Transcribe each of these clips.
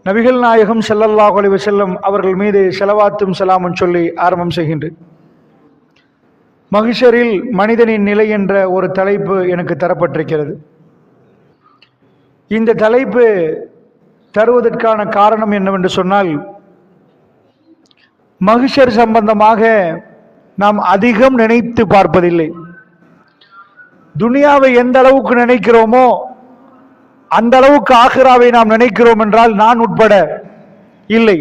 நபிகள் நாயகம் ஸல்லல்லாஹு அலைஹி வஸல்லம் அவர்கள் மீது ஸலவாத்தும் ஸலாமும் சொல்லி ஆரம்பம் செய்கின்றேன். மஹ்ஷரில் மனிதனின் நிலை என்ற ஒரு தலைப்பு எனக்கு தரப்பட்டிருக்கிறது. இந்த தலைப்பு தருவதற்கான காரணம் என்னவென்று சொன்னால், மஹ்ஷர் சம்பந்தமாக நாம் அதிகம் நினைத்து பார்ப்பதில்லை. துனியாவை எந்த அளவுக்கு நினைக்கிறோமோ அந்த அளவுக்கு ஆகிராவை நாம் நினைக்கிறோம் என்றால் நான் உட்பட இல்லை.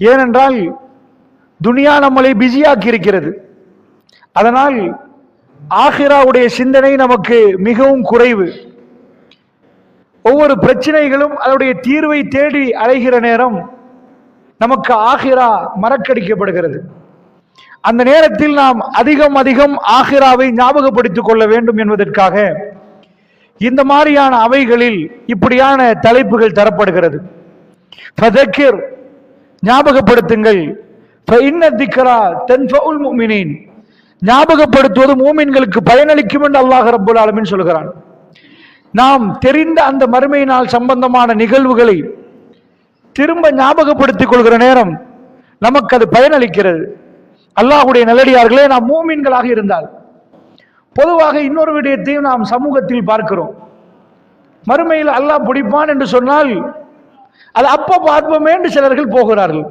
ஏனென்றால் துனியா நம்மளை பிஸியாக்கி இருக்கிறது. அதனால் ஆகிராவுடைய சிந்தனை நமக்கு மிகவும் குறைவு. ஒவ்வொரு பிரச்சனைகளும் அதனுடைய தீர்வை தேடி அலைகிற நேரம் நமக்கு ஆகிரா மறக்கடிக்கப்படுகிறது. அந்த நேரத்தில் நாம் அதிகம் ஆகிராவை ஞாபகப்படுத்திக் கொள்ள வேண்டும் என்பதற்காக இந்த மாதிரியான அவைகளில் இப்படியான தலைப்புகள் தரப்படுகிறது. ஃபதக்கிர், ஞாபகப்படுத்துங்கள். ஃபஇன்ன திக்ரா தன்ஃபஉல் முஃமினீன், ஞாபகப்படுத்துவது மூமின்களுக்கு பயனளிக்கும் என்று அல்லாஹ் ரப்பல் ஆலமீன் சொல்கிறான். நாம் தெரிந்த அந்த மறுமை நாள் சம்பந்தமான நிகழ்வுகளை திரும்ப ஞாபகப்படுத்திக் கொள்கிற நேரம் நமக்கு அது பயனளிக்கிறது. அல்லாஹ்வுடைய நல்லடியார்களே, நாம் மூமின்களாக இருந்தால் பொதுவாக இன்னொரு விடயத்தையும் நாம் சமூகத்தில் பார்க்கிறோம். மறுமையில் அல்லாஹ் பிடிப்பான் என்று சொன்னால் அது அப்ப பார்ப்போமே என்று சிலர்கள் போகிறார்கள்.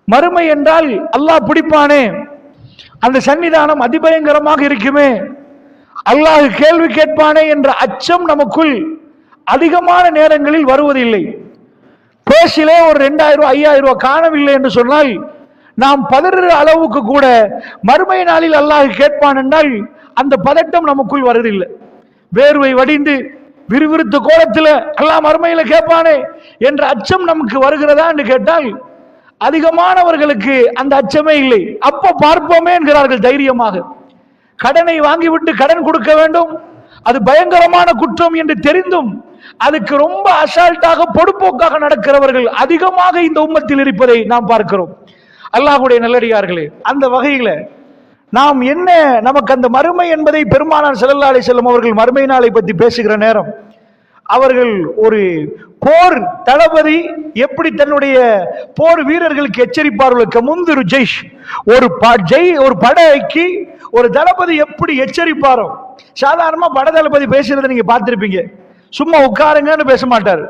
மறுமை என்றால் அல்லாஹ் பிடிப்பானே, அந்த சன்னிதானம் அதிபயங்கரமாக இருக்குமே, அல்லாஹ் கேள்வி கேட்பானே என்ற அச்சம் நமக்குள் அதிகமான நேரங்களில் வருவதில்லை. பேசிலே ஒரு 2000 5000 ரூபாய் காணவில்லை என்று சொன்னால் நாம் பதற அளவுக்கு கூட மறுமை நாளில் அல்லாஹ் கேட்பான் என்றால் அந்த பதட்டம் நமக்குள் வருவதில்லை. வேர்வை வடிந்து விறுவிறுத்த கோலத்தில் அல்லாஹ் மறுமையில கேட்பானே என்ற அச்சம் நமக்கு வருகிறதா என்று கேட்டால் அதிகமானவர்களுக்கு அந்த அச்சமே இல்லை. அப்ப பார்ப்போமே என்கிறார்கள் தைரியமாக. கடனை வாங்கிவிட்டு கடன் கொடுக்க வேண்டும், அது பயங்கரமான குற்றம் என்று தெரிந்தும் அதுக்கு ரொம்ப அசால்ட்டாக பொடுப்போக்காக நடக்கிறவர்கள் அதிகமாக இந்த உம்மத்தில் இருப்பதை நாம் பார்க்கிறோம். அல்லாஹ்வுடைய நல்லடியார்களே, அந்த வகையில நாம் என்ன, நமக்கு அந்த மறுமை என்பதை பெருமானார் ஸல்லல்லாஹு அலைஹி வஸல்லம் அவர்கள் மறுமை நாளை பற்றி பேசுகிற நேரம் அவர்கள் ஒரு போர் தளபதி எப்படி தன்னுடைய போர் வீரர்களுக்கு எச்சரிப்பார்கள், முந்திரு ஜெய்ஷ், ஒரு படைக்கு ஒரு தளபதி எப்படி எச்சரிப்பாரோ. சாதாரணமா படை தளபதி பேசுறதை நீங்க பார்த்திருப்பீங்க. சும்மா உட்காருங்கன்னு பேச மாட்டார்.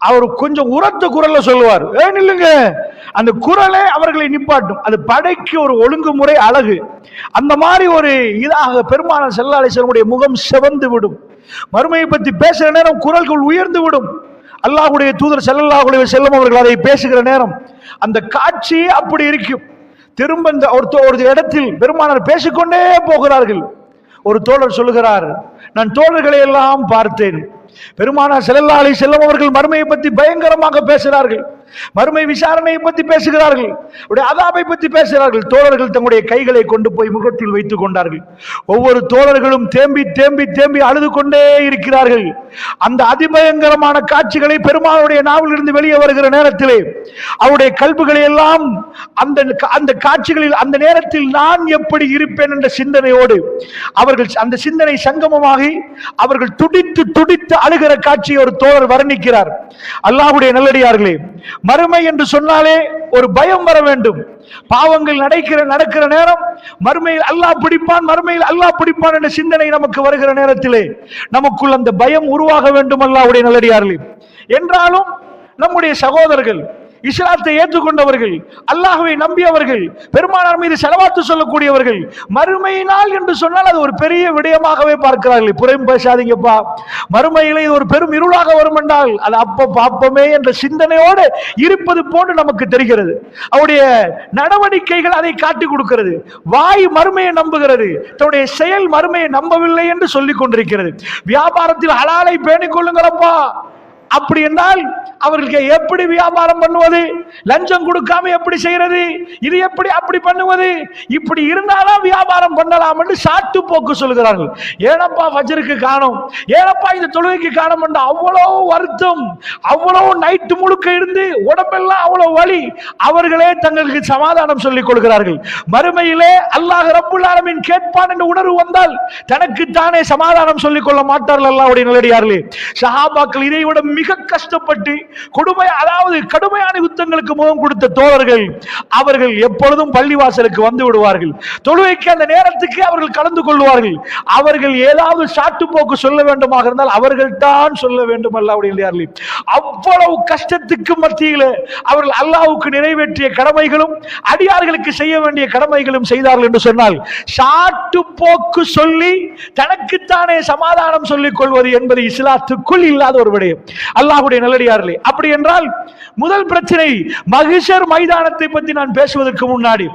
அவர் கொஞ்சம் உரத்த குரல்ல சொல்லுவார், இல்லைங்க, அந்த குரலே அவர்களை நிப்பாட்டும். அது படைக்கு ஒரு ஒழுங்குமுறை, அழகு. அந்த மாதிரி ஒரு இதாக பெருமானார் ஸல்லல்லாஹு அலைஹி வஸல்லம் முகம் சிவந்து விடும். மறுமையை பற்றி பேசுகிற நேரம் குரல்கள் உயர்ந்து விடும். அல்லாஹ்வுடைய தூதர் ஸல்லல்லாஹு அலைஹி வஸல்லம் அவர்கள் அதை பேசுகிற நேரம் அந்த காட்சி அப்படி இருக்கும். திரும்ப ஒரு இடத்தில் பெருமானார் பேசிக்கொண்டே போகிறார்கள். ஒரு தோழர் சொல்லுகிறார், நான் தோழர்களை எல்லாம் பார்த்தேன். பெருமானார் ஸல்லல்லாஹு அலைஹி வஸல்லம் அவர்கள் மறுமையை பற்றி பயங்கரமாக பேசுகிறார்கள், மறுமை விசாரணையை பற்றி பேசுகிறார்கள், அதாபை பற்றி பேசுகிறார்கள். தோழர்கள் தங்களுடைய கைகளை கொண்டு போய் முகத்தில் வைத்துக் கொண்டார்கள். ஒவ்வொரு தோழர்களும் தேம்பி தேம்பி தேம்பி அழுது கொண்டே இருக்கிறார்கள். அந்த அதிபயங்கரமான காட்சிகளை பெருமானுடைய நாவில் இருந்து வெளியே வருகிற நேரத்திலே அவருடைய கல்புகளை எல்லாம் அந்த காட்சிகளில் அந்த நேரத்தில் நான் எப்படி இருப்பேன் என்ற சிந்தனையோடு அவர்கள் அந்த சிந்தனை சங்கமமாகி அவர்கள் துடித்து துடித்து அழுகிற காட்சியை ஒரு தோழர் வர்ணிக்கிறார். அல்லாஹ்வுடைய நல்லடியார்களே, மறுமை என்று சொன்னாலே ஒரு பயம் வர வேண்டும். பாவங்கள் நடக்கிற நேரம் மறுமையில் அல்லாஹ் பிடிப்பான், மறுமையில் அல்லாஹ் பிடிப்பான் என்ற சிந்தனை நமக்கு வருகிற நேரத்திலே நமக்குள் அந்த பயம் உருவாக வேண்டும். அல்லாஹ்வுடைய நல்லடியார்களே, என்றாலும் நம்முடைய சகோதரர்கள், இஸ்லாத்தை ஏற்றுக்கொண்டவர்கள், அல்லாஹ்வை நம்பியவர்கள், பெருமானார் மீது ஸலவாத்து சொல்லக்கூடியவர்கள், மறுமையினால் என்று சொன்னால் அது ஒரு பெரிய விடயமாகவே பார்க்கிறார்கள். புறம் பேசாதீங்கப்பா, மறுமையிலே ஒரு பெரும் இருளாக வரும் என்றால் அது அப்ப பாப்பமே என்ற சிந்தனையோடு இருப்பது போன்று நமக்கு தெரிகிறது. அவருடைய நடவடிக்கைகள் அதை காட்டிக் கொடுக்கிறது. வாய் மறுமையை நம்புகிறது, தன்னுடைய செயல் மறுமையை நம்பவில்லை என்று சொல்லிக் கொண்டிருக்கிறது. வியாபாரத்தில் ஹலாலை பேணிக் கொள்ளுங்களப்பா, அப்படி என்றால் அவர்களுக்கு எப்படி வியாபாரம் பண்ணுவது, லஞ்சம் கொடுக்காம எப்படி செய்யறது, இது எப்படி அப்படி பண்ணுவது, இப்படி இருந்தாலும் வியாபாரம் பண்ணலாம் என்று சாட்டு போக்கு சொல்கிறார்கள். ஏனப்பா ஃபஜ்ருக்கு காணோம், ஏனப்பா இந்த தொழுகைக்கு காணோம் என்ற அவ்வளவு வருத்தம், அவ்வளவு நைட்டு முழுக்க இருந்து உடம்பெல்லாம் அவ்வளவு வலி. அவர்களே தங்களுக்கு சமாதானம் சொல்லிக் கொள்கிறார்கள். மறுமையிலே அல்லாஹ் ரப்புல் ஆலமீன் கேட்பான் என்ற உணர்வு வந்தால் தனக்கு தானே சமாதானம் சொல்லிக் கொள்ள மாட்டார்கள். அல்லாஹ்வுடைய நல்லடியார்களே, சஹாபாக்கள் இதை விட மிக கஷ்டப்பட்டு அதாவது கடுமையான யுத்தங்களுக்கு முகம் கொடுத்த தோழர்கள் அவர்கள் எப்பொழுதும் பள்ளிவாசலுக்கு வந்து விடுவார்கள். தொழுகைக்கு அந்த நேரத்துக்கு அவர்கள் கலந்து கொள்வார்கள். அவர்கள் ஏதாவது சாட்டு போக்கு சொல்ல வேண்டுமாக இருந்தால் அவர்கள் தான் சொல்ல வேண்டும். அல்லாஹ்வுடைய அவ்வளவு கஷ்டத்துக்கு மத்தியில் அவர்கள் அல்லாஹ்வுக்கு நிறைவேற்றிய கடமைகளும் அடியார்களுக்கு செய்ய வேண்டிய கடமைகளும் செய்தார்கள் என்று சொன்னால், சாட்டு போக்கு சொல்லி தனக்குத்தானே சமாதானம் சொல்லிக் கொள்வது என்பது இஸ்லாத்துக்குள் இல்லாத ஒரு விடயம். அல்லாஹ்வுடைய நல்லடியார்களே, அப்படி என்றால் முதல் பிரச்சனை மஹ்ஷர் மைதானத்தை பற்றி நான் பேசுவதற்கு முன்னாடி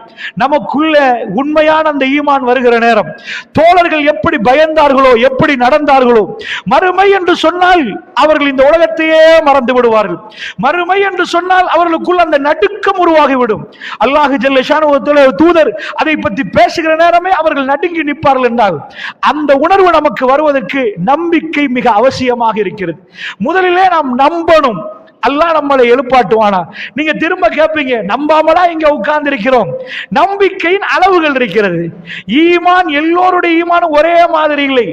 நமக்குள்ள உண்மையான அந்த ஈமான் வருகிற நேரம் தோழர்கள் எப்படி பயந்தார்களோ, எப்படி நடந்தார்களோ, மறுமை என்று சொன்னால் அவர்கள் இந்த உலகத்தையே மறந்து விடுவார்கள். மறுமை என்று சொன்னால் அவர்களுக்குள் அந்த நடுக்கம் உருவாகிவிடும். அல்லாஹ் ஜல்ல ஷானஹு தூதர் அதை பற்றி பேசுகிற நேரமே அவர்கள் நடுங்கி நிற்பார்கள் என்றால் அந்த உணர்வு நமக்கு வருவதற்கு நம்பிக்கை மிக அவசியமாக இருக்கிறது. முதலிலே நாம் நம்பணும். அல்லாஹ் நம்மளை எழுப்பாட்டுவானா? நீங்க திரும்ப கேட்பீங்க, நம்பாமலா இங்க உட்கார்ந்து இருக்கிறோம். நம்பிக்கையின் அளவுகள் இருக்கிறது. ஈமான் எல்லோருடைய ஈமானும் ஒரே மாதிரி இல்லை.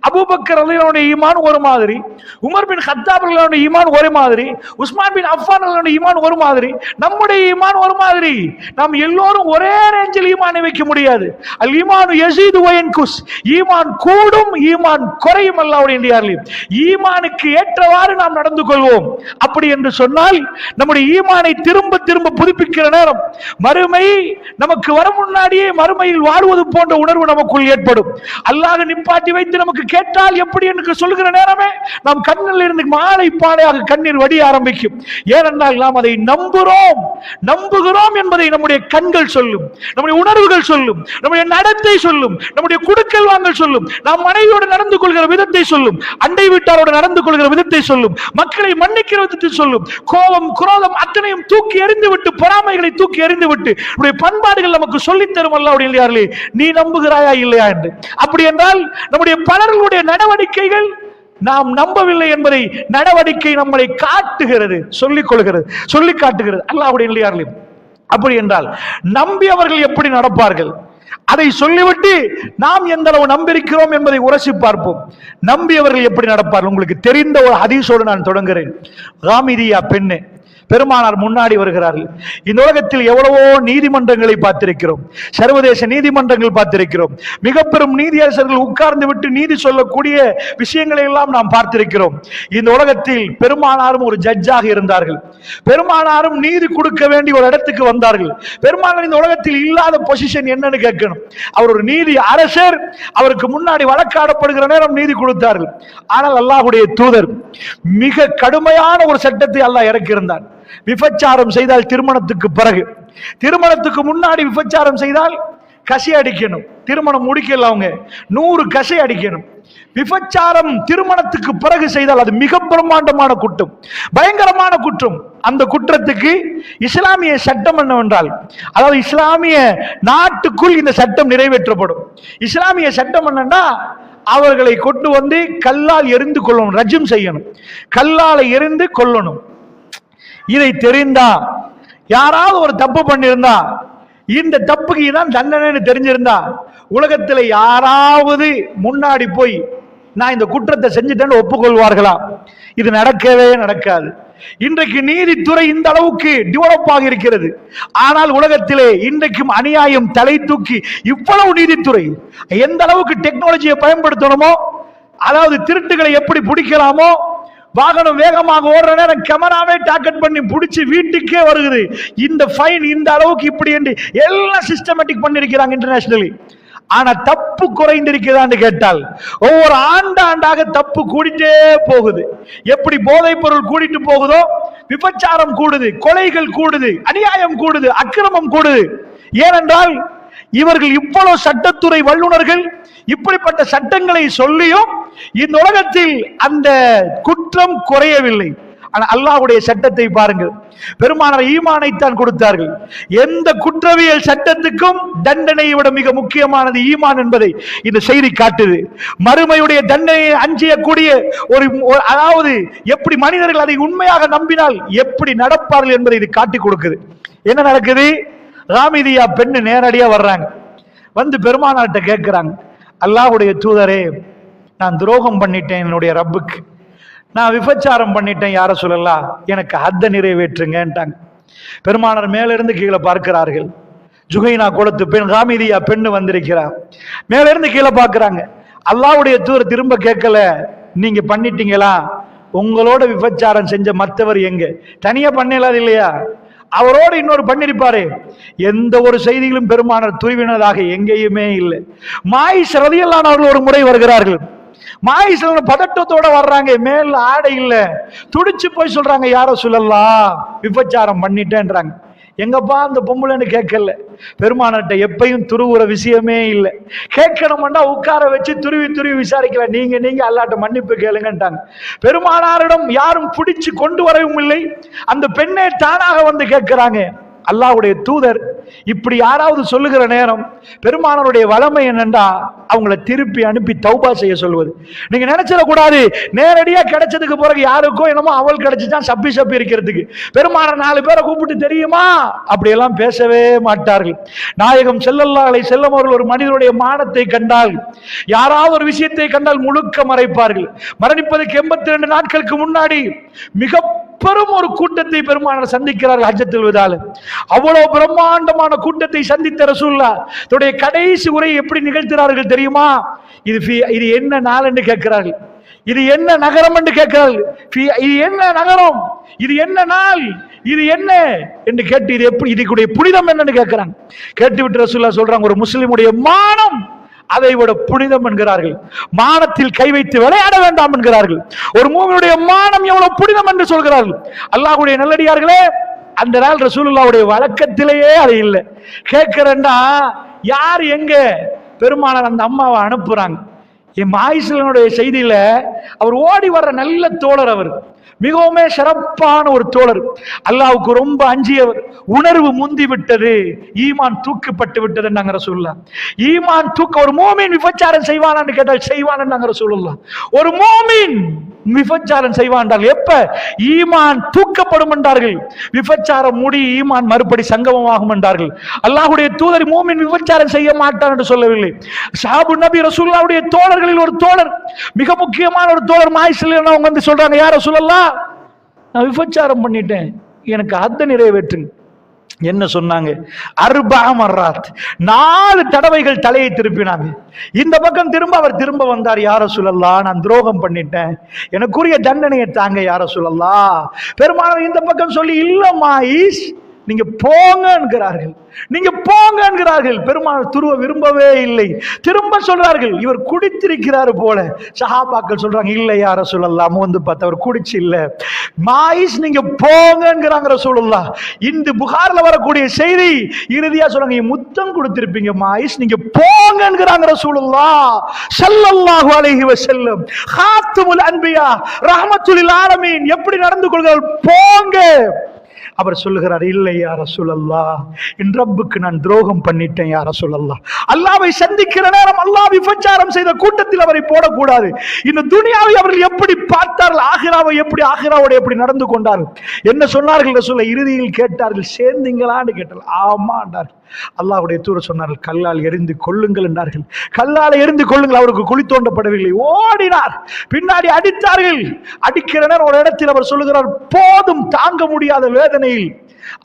அபூபக்கர் ரலியல்லாஹு ஈமான் ஒரு மாதிரி, உமர் பின் கத்தாப் ரலியல்லாஹு ஈமான் ஒரு மாதிரி, உஸ்மான் பின் அஃபான் ரலியல்லாஹு ஈமான் ஒரு மாதிரி, நம்முடைய ஈமான் ஒரு மாதிரி. நாம் எல்லோரும் ஒரே ரேஞ்சில் ஈமானை வைக்க முடியாது. அல் ஈமானு யஸீது வ யன்குஸ், ஈமான் கூடும், ஈமான் குறையும். அல்லாஹ்வுடைய ஈமானுக்கு ஏற்றவாறு நாம் நடந்து கொள்வோம். அப்படி என்று சொன்னால் நம்முடைய ஈமானை திரும்ப திரும்ப புதுப்பிக்கிற நேரம் மறுமை நமக்கு வர முன்னாடியே மறுமையில் வாழ்வது போன்ற உணர்வு நமக்குள் ஏற்படும். அல்லாஹ் நிப்பாட்டி வைத்து நமக்கு கேட்டால் எப்படி என்று சொல்லுகிற நேரமே நம் கண்ணில் இருந்து மாலை பாடையாக கண்ணீர் வடிய ஆரம்பிக்கும். ஏனென்றால் நாம் அதை நம்புகிறோம் என்பதை நம்முடைய கண்கள் சொல்லும், நம்முடைய உணர்வுகள் சொல்லும், நம்முடைய நடத்தை சொல்லும், நம்முடைய குடுக்கல் வாங்கல் சொல்லும், நாம் மனைவியோடு நடந்து கொள்கிற விதத்தை சொல்லும், அண்டை வீட்டாரோடு நடந்து கொள்கிற விதத்தை சொல்லும், மக்களை மன்னிக்கிற விதத்தை சொல்லும். கோபம் குரோதம் அத்தனையும் தூக்கி எறிந்து விட்டு, பொறாமைகளை தூக்கி எறிந்து விட்டு நம்முடைய பண்பாடுகள் நமக்கு சொல்லித் தரும். அல்லாஹ்வுடைய நீ நம்புகிறாயா இல்லையா என்று. அப்படி என்றால் நம்முடைய பலர்களுடைய நடவடிக்கைகள் நாம் நம்பவில்லை என்பதை நடவடிக்கை நம்மளை காட்டுகிறது, சொல்லிக் கொள்கிறது, சொல்லி காட்டுகிறது. அல்லாஹ்வுடைய அப்படி என்றால் நம்பியவர்கள் எப்படி நடப்பார்கள் அதை சொல்லிவிட்டு நாம் எந்த அளவு நம்பியிருக்கிறோம் என்பதை உரசி பார்ப்போம். நம்பியவர்கள் எப்படி நடப்பார்கள்? உங்களுக்கு தெரிந்த ஒரு ஹதீஸோடு நான் தொடங்குகிறேன். காமிதியா பெண்ணு பெருமானார் முன்னாடி வருகிறார்கள். இந்த உலகத்தில் எவ்வளவோ நீதிமன்றங்களை பார்த்திருக்கிறோம், சர்வதேச நீதிமன்றங்கள் பார்த்திருக்கிறோம், மிக பெரும் நீதியரசர்கள் உட்கார்ந்து விட்டு நீதி சொல்லக்கூடிய விஷயங்களை எல்லாம் நாம் பார்த்திருக்கிறோம். இந்த உலகத்தில் பெருமானாரும் ஒரு ஜட்ஜாக இருந்தார்கள். பெருமானாரும் நீதி கொடுக்க வேண்டிய ஒரு இடத்துக்கு வந்தார்கள். பெருமானார் இந்த உலகத்தில் இல்லாத பொசிஷன் என்னன்னு கேட்கணும். அவர் ஒரு நீதி அரசர். அவருக்கு முன்னாடி வழக்காடப்படுகிற நேரம் நீதி கொடுத்தார்கள். ஆனால் அல்லாஹ்வுடைய தூதர் மிக கடுமையான ஒரு சட்டத்தை அல்லாஹ் இறக்கியிருந்தார். விபச்சாரம் செய்தால் திருமணத்துக்கு பிறகு, திருமணத்துக்கு முன்னாடி விபச்சாரம் செய்தால் கசை அடிக்கணும். திருமணம் முடிக்கல அவங்க 100 கசை அடிக்கணும். விபச்சாரம் திருமணத்துக்கு பிறகு செய்தால் அது மிக பிரம்மாண்டமான குற்றம், பயங்கரமான குற்றம். அந்த குற்றத்துக்கு இஸ்லாமிய சட்டம் என்னவென்றால், அதாவது இஸ்லாமிய நாட்டுக்குள் இந்த சட்டம் நிறைவேற்றப்படும். இஸ்லாமிய சட்டம் என்னன்னா, அவர்களை கொண்டு வந்து கல்லால் எறிந்து கொள்ளணும், ரஜம் செய்யணும், கல்லால எறிந்து கொள்ளணும். இதை தெரிந்தா, யாராவது ஒரு தப்பு பண்ணிருந்தா, இந்த தப்புக்கு இதான் தண்டனை தெரிஞ்சிருந்தா, உலகத்தில் யாராவது முன்னாடி போய் நான் இந்த குற்றத்தை செஞ்சுட்டேன்னு ஒப்புக்கொள்வார்களா? இது நடக்கவே நடக்காது. இன்றைக்கு நீதித்துறை இந்த அளவுக்கு டெவலப் ஆகி இருக்கிறது. ஆனால் உலகத்திலே இன்றைக்கும் அநியாயம் தலை தூக்கி இவ்வளவு நீதித்துறை எந்த அளவுக்கு டெக்னாலஜியை பயன்படுத்தணுமோ, அதாவது திருட்டுகளை எப்படி பிடிக்கலாமோ, வாகனம் வேகமாக ஓடுற நேரம் கேமராவே டார்கெட் பண்ணி பிடிச்சி வீட்டுக்கே வருகிறது, இந்த ஃபைன் இந்த அளவுக்கு இப்படி என்று எல்லாம் சிஸ்டமேட்டிக் பண்ணிருக்கிறாங்க இன்டர்நேஷனலி. ஆனா தப்பு குறைந்திருக்கிறான்னு கேட்டால் ஒவ்வொரு ஆண்டாக தப்பு கூடிட்டே போகுது. எப்படி போதைப் பொருள் கூடிட்டு போகுதோ, விபச்சாரம் கூடுது, கொலைகள் கூடுது, அநியாயம் கூடுது, அக்கிரமம் கூடுது. ஏனென்றால் இவர்கள் இவ்வளவு சட்டத்துறை வல்லுநர்கள் இப்படிப்பட்ட சட்டங்களை சொல்லியும் இந்த உலகத்தில் அந்த குற்றம் குறையவில்லை. அல்லாஹ்வுடைய சட்டத்தை பாருங்கள். பெருமானார் ஈமானைத்தான் கொடுத்தார்கள். எந்த குற்றவியல் சட்டத்துக்கும் தண்டனையை விட மிக முக்கியமானது ஈமான் என்பதை இந்த செய்தி காட்டுது. மறுமையுடைய தண்டனையை அஞ்சக்கூடிய ஒரு, அதாவது எப்படி மனிதர்கள் அதை உண்மையாக நம்பினால் எப்படி நடப்பார்கள் என்பதை இது காட்டி கொடுக்குது. என்ன நடக்குது? ராமிதியா பெண்ணு நேரடியா வர்றாங்க. வந்து பெருமானார்ட்ட கேட்கிறாங்க, அல்லாஹ்வுடைய தூதரே, நான் துரோகம் பண்ணிட்டேன் என்னுடைய ரப்புக்கு, நான் விபச்சாரம் பண்ணிட்டேன் யார சொல்லலாம், எனக்கு ஹத்த நிறைவேற்றுங்கன்ட்டாங்க. பெருமானார் மேலிருந்து கீழே பார்க்கிறார்கள். ஜுகைனா குலத்து பெண் காமிதியா பெண்ணு வந்திருக்கிறார். மேலிருந்து கீழே பார்க்கிறாங்க. அல்லாஹ்வுடைய தூதர் திரும்ப கேட்கல, நீங்க பண்ணிட்டீங்களா, உங்களோட விபச்சாரம் செஞ்ச மற்றவர் எங்க, தனியா பண்ணலாது இல்லையா, அவரோடு இன்னொரு பண்ணிருப்பாரு. எந்த ஒரு செய்தியிலும் பெருமானார் துருவினதாக எங்கேயுமே இல்லை. மாயிஸ் ரலியல்லாஹு அன்ஹு அவர்கள் ஒரு முறை வருகிறார்கள். மாயிஸ் பதட்டத்தோட வர்றாங்க, மேல ஆடை இல்ல, துடிச்சு போய் சொல்றாங்க, யார சொல்லலாம் விபச்சாரம் பண்ணிட்டேன்றாங்க. எங்கப்பா அந்த பொம்பளைன்னு கேட்கல. பெருமானார்ட்ட எப்பயும் துருவுற விஷயமே இல்லை. கேட்கணும்னா உட்கார வச்சு துருவி துருவி விசாரிக்கல. நீங்க அல்லாட்ட மன்னிப்பு கேளுங்கன்ட்டாங்க. பெருமானாரிடம் யாரும் பிடிச்சு கொண்டு வரவும் இல்லை. அந்த பெண்ணே தானாக வந்து கேட்கிறாங்க. அல்லாஹ்வுடைய தூதர் இப்படி யாராவது சொல்லுகிற நேரம் பெருமானாருடைய வளமை என்னண்டா அவங்கள திருப்பி அனுப்பி தௌபா செய்ய சொல்வது. நீங்க நினைச்சிடக்கூடாது நேரடியா கிடைச்சதுக்கு பிறகு யாருக்கோ என்னமோ அவள் கிடைச்சுதான் சப்பி சப்பி இருக்கிறதுக்கு பெருமானார் 4 பேரை கூப்பிட்டு தெரியுமா அப்படியெல்லாம் பேசவே மாட்டார்கள். நாயகம் ஸல்லல்லாஹு அலைஹி வஸல்லம் அவர்கள் ஒரு மனிதனுடைய மானத்தை கண்டால், யாராவது ஒரு விஷயத்தை கண்டால் முழுக்க மறைப்பார்கள். மரணிப்பதற்கு 82 நாட்களுக்கு முன்னாடி மிக பெரும் ஒரு கூட்டத்தை பெருமானார் சந்திக்கிறார்கள் ஹஜ்ஜத்துல் வதால. அவ்வளவு பிரம்மாண்டமான கூட்டத்தை சந்தித்த ரசூலுல்லாஹ் தன்னுடைய கடைசி உரை எப்படி நிகழ்த்துறார்கள் தெரியுமா? இது என்ன நாள் என்று கேட்கிறார்கள். இது என்ன நகரம் என்று கேட்கிறார்கள். இது என்ன நகரம், இது என்ன நாள், இது என்ன என்று கேட்டு இது எப்படி, இதுக்குடைய புனிதம் என்னன்னு கேட்கிறாங்க. கேட்டுவிட்டு ரசூலுல்லாஹ் சொல்றாங்க, ஒரு முஸ்லிமுடைய மானம் அதை விட புனிதம் என்கிறார்கள். மானத்தில் கை வைத்து விளையாட வேண்டாம் என்கிறார்கள். ஒரு மூமினுடைய மானம் எவ்வளவு புனிதம் என்று சொல்கிறார்கள். அல்லாஹ்வுடைய நல்லடியார்களே, அந்த நாள் ரசூலுல்லாஹ்வுடைய வழக்கத்திலேயே அது இல்லை. கேட்கிறேன்டா யார் எங்க, பெருமானார் அந்த அம்மாவை அனுப்புறாங்க. என் மாயிஸ்லனுடைய செய்தியில அவர் ஓடி வர்ற நல்ல தோழர், அவர் மிகவும் சிறப்பான ஒரு தோழர், அல்லாஹ்வுக்கு ரொம்ப அஞ்சியவர். உணர்வு முந்தி விட்டது, ஈமான் தூக்கப்பட்டு விட்டது நாங்க ரசூலுல்லாஹ். ஈமான் தூக்க, ஒரு மோமின் விபச்சாரம் செய்வானான்னு கேட்டால் செய்வான்னு நாங்க ரசூலுல்லாஹ். ஒரு மோமின் விபச்சாரம் செய்வான் எப்ப ஈமான் தூக்கப்படும் என்றார்கள். விபச்சாரம் மூடி ஈமான் மறுபடி சங்கமமாகும் என்றார்கள். அல்லாஹ்வுடைய தூதர் மோமின் விபச்சாரம் செய்ய மாட்டான் என்று சொல்லவில்லை. ஸஹாபு நபி ரசூலுல்லாஹ்வுடைய தோழர்களில் ஒரு தோழர், மிக முக்கியமான ஒரு தோழர் மாயிஸ்ல அவங்க வந்து சொல்றாங்க, யா ரசூலல்லாஹ் நான் விபச்சாரம் பண்ணிட்டேன், எனக்கு ஹத்த நிறைவேற்றுங்க. என்ன சொன்னாங்க? 4 மர்ராத், 4 தடவைகள் தலையை திருப்பினாங்க. இந்த பக்கம் திரும்ப அவர் திரும்ப வந்தார், யா ரசூலல்லாஹ் நான் துரோகம் பண்ணிட்டேன், எனக்குரிய தண்டனையை தாங்க யா ரசூலல்லாஹ். பெருமானார் இந்த பக்கம் சொல்லி, இல்லம்மா ஈஸ் நீங்க போங்க என்கிறார்கள், நீங்க போங்க என்கிறார்கள். பெருமானார் துருவ விரும்பவே இல்லை. திரும்ப சொல்றார்கள், இவர் குடித்திருக்கிறாரு போல. சஹாபாக்கள் சொல்றாங்க, இல்ல யா ரசூலல்லாஹ் வந்து பார்த்து அவர் குடிச்சு இல்ல, மாயிஸ் நீங்க போங்க என்கிறாங்க ரசூலுல்லாஹ். இந்த புகார்ல வரக்கூடிய செய்தி இறுதியா சொல்றாங்க, முத்தம் கொடுத்திருப்பீங்க மாயிஸ், நீங்க போங்க என்கிறாங்க ரசூலுல்லாஹ் ஸல்லல்லாஹு அலைஹி வஸல்லம். ஹாத்தமுல் அன்பியா ரஹ்மத்துல் லில் ஆலமீன் எப்படி நடந்து கொள்கிறார், போங்க. அவர் சொல்லுகிறார், இல்லை யா ரசூலல்லாஹ் என் ரப்புக்கு நான் துரோகம் பண்ணிட்டேன் யா ரசூலல்லாஹ். அல்லாஹ்வை சந்திக்கிற நேரம் அல்லாஹ் விபச்சாரம் செய்த கூட்டத்தில் அவரை போடக்கூடாது. இந்த துனியாவை அவர்கள் எப்படி பார்த்தார்கள், ஆகிராவை எப்படி, ஆகிராவோட எப்படி நடந்து கொண்டார்கள், என்ன சொன்னார்கள் ரசூலுல்லாஹ்? இறுதியில் கேட்டார்கள், சேர்ந்தீங்களான்னு கேட்டார்கள். ஆமா என்றார்கள். அல்லாஹ்வுடைய தூதர் சொன்னார்கள், கல்லால் எறிந்து கொள்ளுங்கள் என்றார்கள். கல்லால் எறிந்து கொள்ளுங்கள். அவருக்கு குழி தோண்டப்படவில்லை, ஓடினார். பின்னாடி அடித்தார்கள். அடிக்கிற நேரம் ஒரு இடத்தில் அவர் சொல்லுகிறார், போதும் தாங்க முடியாத வேதனையில்.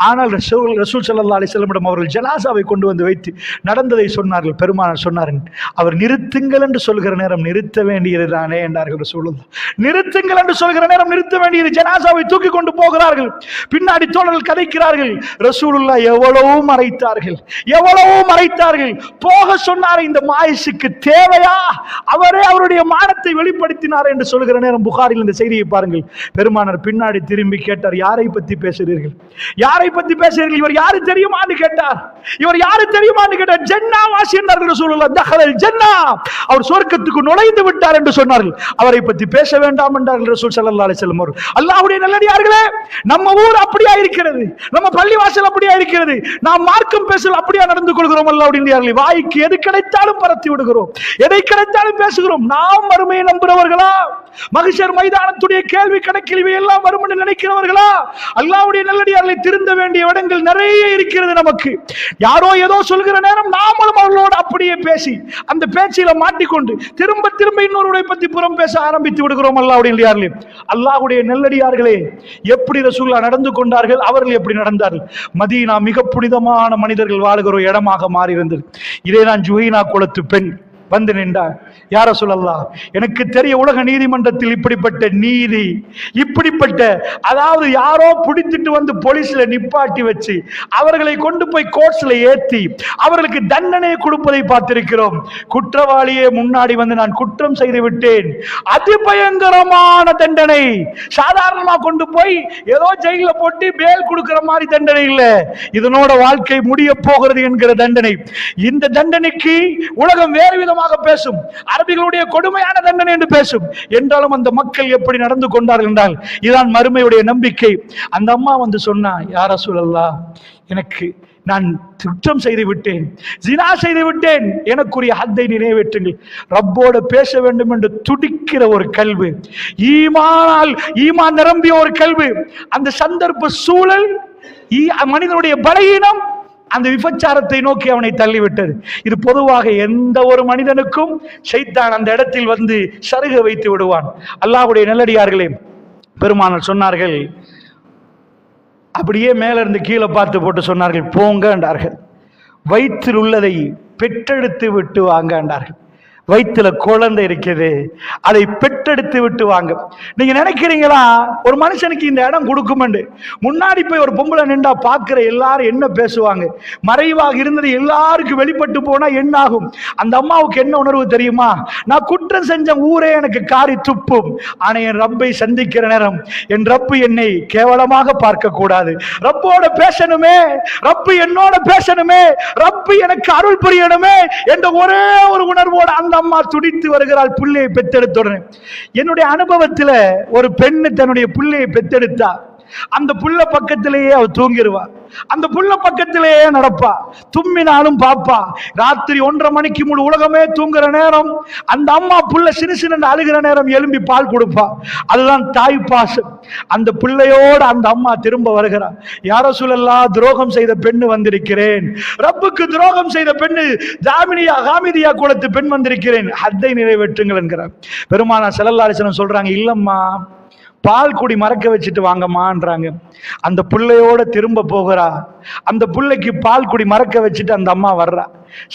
ஆனால் ரசூல் ஸல்லல்லாஹு அலைஹி வஸல்லம் அவர்கள் ஜனாசாவை கொண்டு வந்து வைத்து நடந்ததை சொன்னார்கள். பெருமானார் சொன்னார்கள், அவர் நிறுத்துங்கள் என்று சொல்கிற நேரம் நிறுத்த வேண்டியது தானே என்றார்கள் ரசூலுல்லாஹ். நிறுத்துங்கள் என்று சொல்கிற நேரம் நிறுத்த வேண்டியது. ஜனாசாவை தூக்கி கொண்டு போகிறார்கள். பின்னாடி தோழர்கள் கதைக்கிறார்கள், ரசூலுல்லாஹ் எவ்வளவு மறைத்தார்கள், எவ்வளவு மறைத்தார்கள். போக சொன்னார், இந்த மாயிஸுக்கு தேவையா, அவரே அவருடைய மானத்தை வெளிப்படுத்தினார் என்று சொல்கிற நேரம் புகாரில் இந்த செய்தியை பாருங்கள். பெருமானார் பின்னாடி திரும்பி கேட்டார், யாரை பத்தி பேசுகிறீர்கள், யாரை பத்தி பேசுகிறீர்கள், இவர் யாரு தெரியுமான்னு கேட்டார். இவர் யாரு தெரியுமான்னு கேட்டார். ஜன்னாவாசி என்றார்கள் ரசூலுல்லாஹ். தஹலல் ஜன்னா, அவர் சொர்க்கத்துக்கு நுழைந்து விட்டார் என்று சொன்னார்கள். அவரை பத்தி பேச வேண்டாம் என்றார்கள் ரசூல் ஸல்லல்லாஹு அலைஹி வஸல்லம். அல்லாஹ்வுடைய நல்லடியார்களே, நம்ம ஊர் அப்படியா இருக்கிறது, நம்ம பள்ளிவாசல் அப்படியா இருக்கிறது, நாம் மார்க்கம் பேசல் அப்படியா நடந்து கொள்கிறோம். அல்லாஹ்வுடைய வாய்க்கு எது கிடைத்தாலும் பரத்தி விடுகிறோம், எதை கிடைத்தாலும் பேசுகிறோம். நாம் மறுமையை நம்புறவர்களா? மஹ்ஷர் மைதானத்துடைய கேள்வி கணக்கில் இவை எல்லாம் வரும் என்று நினைக்கிறவர்களா? அல்லாஹ்வுடைய நல்லடியார்களை திருந்த வேண்டிய இடங்கள் நிறைய இருக்கிறது. நமக்கு யாரோ ஏதோ சொல்கிற நேரம் நாமளும் அவர்களோடு அப்படியே பேசி அந்த பேச்சில மாட்டிக்கொண்டு திரும்ப திரும்ப இன்னொருடைய பத்தி புறம் பேச ஆரம்பித்து விடுகிறோம். அல்லாஹ்வுடைய நல்லடியார்களே, எப்படி ரசூலுல்லாஹ் நடந்து கொண்டார்கள், அவர்கள் எப்படி நடந்தார்கள்? மதீனா மிக புனிதமான மனிதர்கள் வாழுகிற இடமாக மாறி இருந்தது. இதேதான் ஜுஹைனா குலத்து பெண் வந்து நின்றார். யார சொல்லலாம், எனக்கு தெரிய உலக நீதிமன்றத்தில் இப்படிப்பட்ட நீதி, இப்படிப்பட்ட அதாவது யாரோ பிடித்துட்டு வந்து போலீஸ்ல நிப்பாட்டி வச்சு அவர்களை கொண்டு போய் கோர்ட்ஸ்ல ஏத்தி அவர்களுக்கு தண்டனை கொடுப்பதை பார்த்திருக்கிறோம். குற்றவாளியே முன்னாடி வந்து நான் குற்றம் செய்து விட்டேன், அதிபயங்கரமான தண்டனை. சாதாரணமா கொண்டு போய் ஏதோ ஜெயில போட்டு பேல் கொடுக்கிற மாதிரி தண்டனை இல்ல, இதனோட வாழ்க்கை முடிய போகிறது என்கிற தண்டனை. இந்த தண்டனைக்கு உலகம் வேறு விதமாக பேசும், அரபிகளுடைய கொடுமையான தண்டனை என்று பேசும். என்றாலும் அந்த மக்கள் எப்படி நடந்து கொண்டார்கள் என்றால் இதுதான் மறுமையுடைய நம்பிக்கை. அந்த அம்மா வந்து சொன்னா, யா ரசூலல்லாஹ், எனக்கு நான் குற்றம் செய்து விட்டேன், ஜினா செய்து விட்டேன், எனக்குரிய ஹத்தை நிறைவேற்றுங்கள். ரப்போடு பேச வேண்டும் என்று துடிக்கிற ஒரு கல்வி, ஈமான் நிரம்பிய ஒரு கல்வி. அந்த சந்தர்ப்ப சூழல், மனிதனுடைய பலகீனம் அந்த விபச்சாரத்தை நோக்கி அவனை தள்ளிவிட்டது. இது பொதுவாக எந்த ஒரு மனிதனுக்கும் ஷைத்தான் அந்த இடத்தில் வந்து சருக வைத்து விடுவான். அல்லாஹ்வுடைய நல்லடியார்களே, பெருமானார் சொன்னார்கள், அப்படியே மேல இருந்து கீழே பார்த்து போட்டு சொன்னார்கள், போங்க என்றார்கள். வயிற்றில் உள்ளதை பெற்றெடுத்து விட்டு வாங்க என்றார்கள். வயிற்றுல குழந்தை இருக்குது, அதை பெற்றெடுத்து விட்டு வாங்க. நீங்க நினைக்கிறீங்களா ஒரு மனுஷனுக்கு இந்த இடம் கொடுக்கும்? முன்னாடி போய் ஒரு பொம்பளை நின்றா பார்க்கிற எல்லாரும் என்ன பேசுவாங்க? மறைவாக இருந்தது எல்லாருக்கும் வெளிப்பட்டு போனா என்ன ஆகும்? அந்த அம்மாவுக்கு என்ன உணர்வு தெரியுமா? நான் குற்றம் செஞ்ச ஊரே எனக்கு காரி துப்பும், ஆனா என் ரப்பை சந்திக்கிற நேரம் என் ரப்பு என்னை கேவலமாக பார்க்க கூடாது, ரப்போட பேசணுமே, ரப்பு என்னோட பேசணுமே, ரப்பு எனக்கு அருள் புரியணுமே என்ற ஒரே ஒரு உணர்வோடு அந்த அம்மா துடித்து வருகிறாள். பிள்ளையை பெற்றெடுத்த என்னுடைய அனுபவத்தில் ஒரு பெண்ணு தன்னுடைய பிள்ளையை பெற்றெடுத்தா, அந்த புள்ள பக்கத்திலேயே அவ தூங்கிடுவா, அந்த புள்ள பக்கத்திலேயே நடப்பா, தும்மினாலும் பாப்பா. ராத்திரி 1:30 மணிக்கு முழு உலகமே தூங்குற நேரம் அந்த அம்மா புள்ள சிறு சிறு அழுகிற நேரம் எழும்பி பால் கொடுப்பா. அதுதான் தாய் பாசம். அந்த பிள்ளையோடு அந்த அம்மா திரும்ப வருகிறார். யா ரசூலல்லாஹ், துரோகம் செய்த பெண்ணு வந்திருக்கிறேன், ரப்புக்கு துரோகம் செய்த பெண்ணு ஹாமிதியா குலத்து பெண் வந்திருக்கிறேன், ஹத்தை நிறைவேற்றுங்கள் என்கிறார். பெருமானார் ஸல்லல்லாஹு அலைஹி வஸல்லம் சொல்றாங்க, இல்லம்மா, பால் குடி மறக்க வச்சுட்டு வாங்கம்மான்றாங்க. அந்த பிள்ளையோட திரும்ப போகிறா. அந்த பிள்ளைக்கு பால் குடி மறக்க வச்சுட்டு அந்த அம்மா வர்றா.